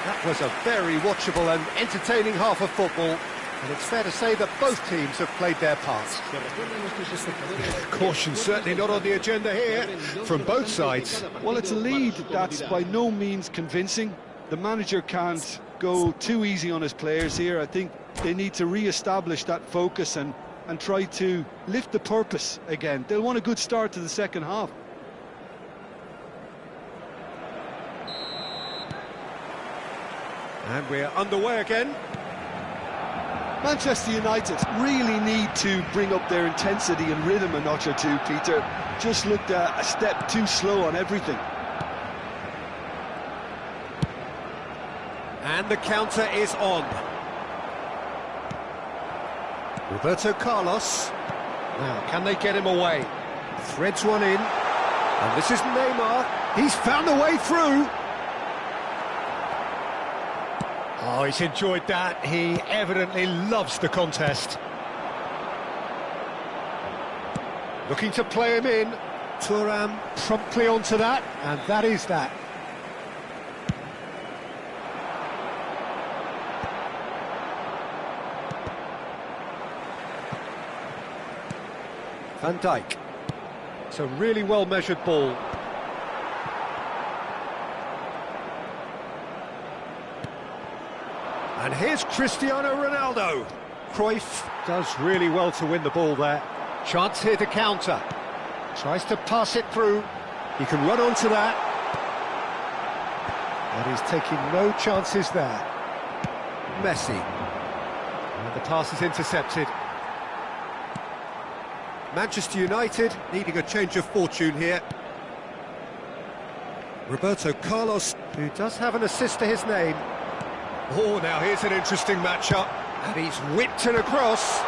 That was a very watchable and entertaining half of football, and it's fair to say that both teams have played their parts. Caution certainly not on the agenda here, from both sides. Well, it's a lead that's by no means convincing. The manager can't go too easy on his players here. I think they need to re-establish that focus and try to lift the purpose again. They'll want a good start to the second half. And we're underway again. Manchester United really need to bring up their intensity and rhythm a notch or two, Peter. Just looked a step too slow on everything. And the counter is on. Roberto Carlos. Now, can they get him away? Threads one in. And this is Neymar. He's found a way through. Oh, he's enjoyed that. He evidently loves the contest. Looking to play him in. Thuram promptly onto that, and that is that. Van Dijk. It's a really well-measured ball. And here's Cristiano Ronaldo. Cruyff does really well to win the ball there. Chance here to counter. Tries to pass it through. He can run onto that. And he's taking no chances there. Messi. And the pass is intercepted. Manchester United needing a change of fortune here. Roberto Carlos, who does have an assist to his name. Oh, now here's an interesting matchup. And he's whipped it across.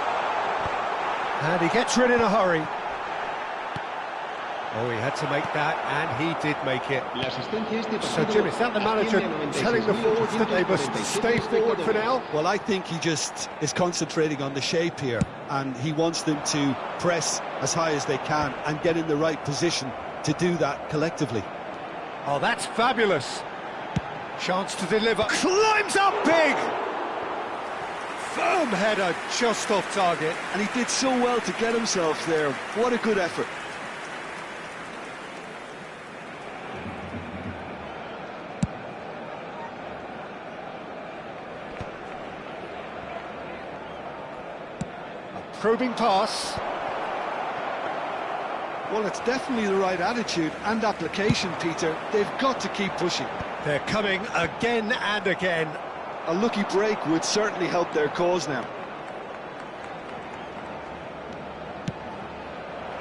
And he gets rid in a hurry. Oh, he had to make that, and he did make it. So, Jim, is that the manager telling the forwards that they must stay forward for now? Well, I think he just is concentrating on the shape here, and he wants them to press as high as they can and get in the right position to do that collectively. Oh, that's fabulous. Chance to deliver. Climbs up big! Firm header just off target. And he did so well to get himself there. What a good effort. A probing pass. Well, it's definitely the right attitude and application, Peter. They've got to keep pushing. They're coming again and again. A lucky break would certainly help their cause now.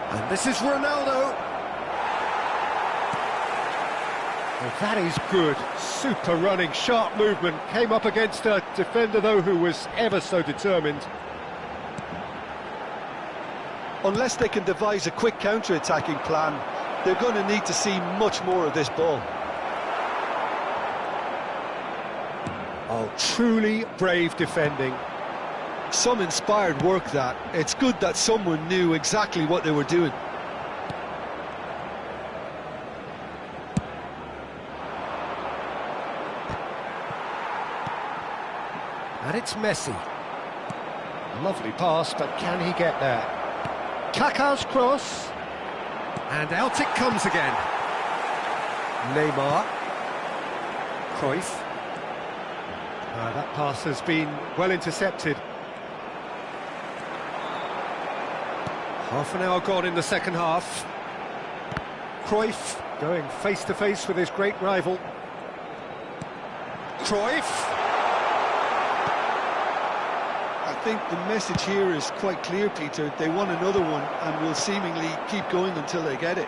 And this is Ronaldo. Well, that is good. Super running, sharp movement. Came up against a defender, though, who was ever so determined. Unless they can devise a quick counter-attacking plan, they're going to need to see much more of this ball. Oh, truly brave defending. Some inspired work, that. It's good that someone knew exactly what they were doing. And it's Messi. Lovely pass, but can he get there? Kaká's cross. And out it comes again. Neymar. Cruyff. That pass has been well intercepted. Half an hour gone in the second half. Cruyff going face-to-face with his great rival. Cruyff. I think the message here is quite clear, Peter. They want another one and will seemingly keep going until they get it.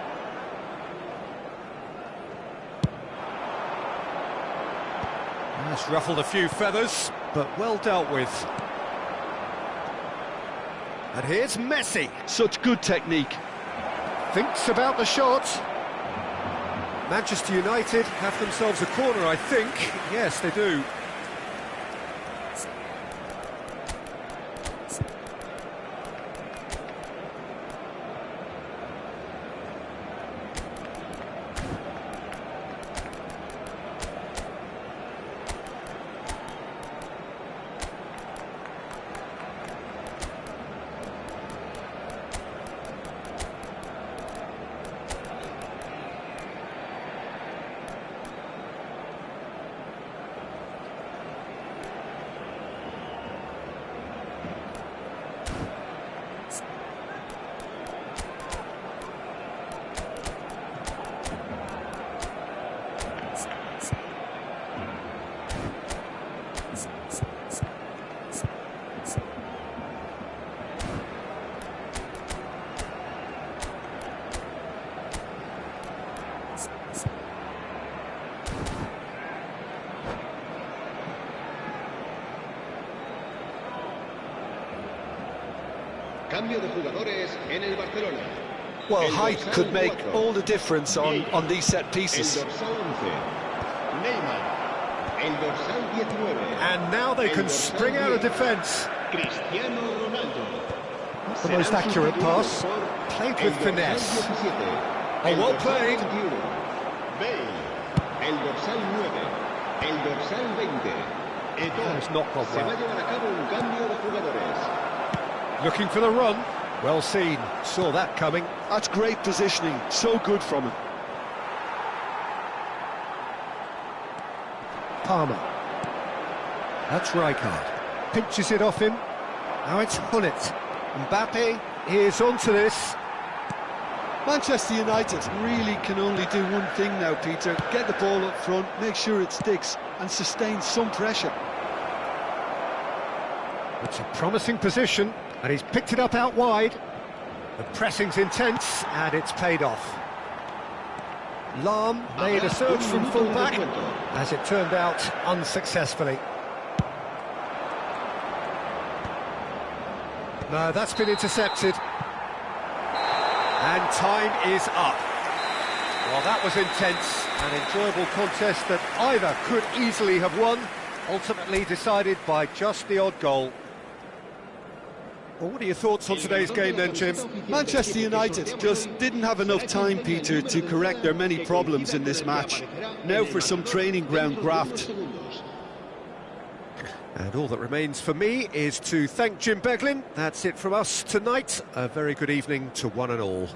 That's ruffled a few feathers, but well dealt with. And here's Messi. Such good technique. Thinks about the shot. Manchester United have themselves a corner, I think. Yes, they do. Cambio de jugadores en el Barcelona. Well, height could make all the difference on these set pieces. El dorsal 11, Neymar. El dorsal 19. And now they can spring out of defence. Cristiano Ronaldo. The most accurate pass, played with finesse. Oh, well played. Bale. El dorsal 9. El dorsal 20. It's not gone Se va a well. llevar a cabo un cambio de jugadores. Looking for the run. Well seen. Saw that coming. That's great positioning. So good from him. Palmer. That's Rijkaard. Pinches it off him. Now it's Hullet. Mbappe is onto this. Manchester United really can only do one thing now, Peter. Get the ball up front, make sure it sticks, and sustain some pressure. It's a promising position, and he's picked it up out wide. The pressing's intense, and it's paid off. Lahm made a surge from full-back, as it turned out unsuccessfully. No, that's been intercepted. And time is up. Well, that was intense, an enjoyable contest that either could easily have won, ultimately decided by just the odd goal. Well, what are your thoughts on today's game then, Jim? Manchester United just didn't have enough time, Peter, to correct their many problems in this match. Now for some training ground graft. And all that remains for me is to thank Jim Beglin. That's it from us tonight. A very good evening to one and all.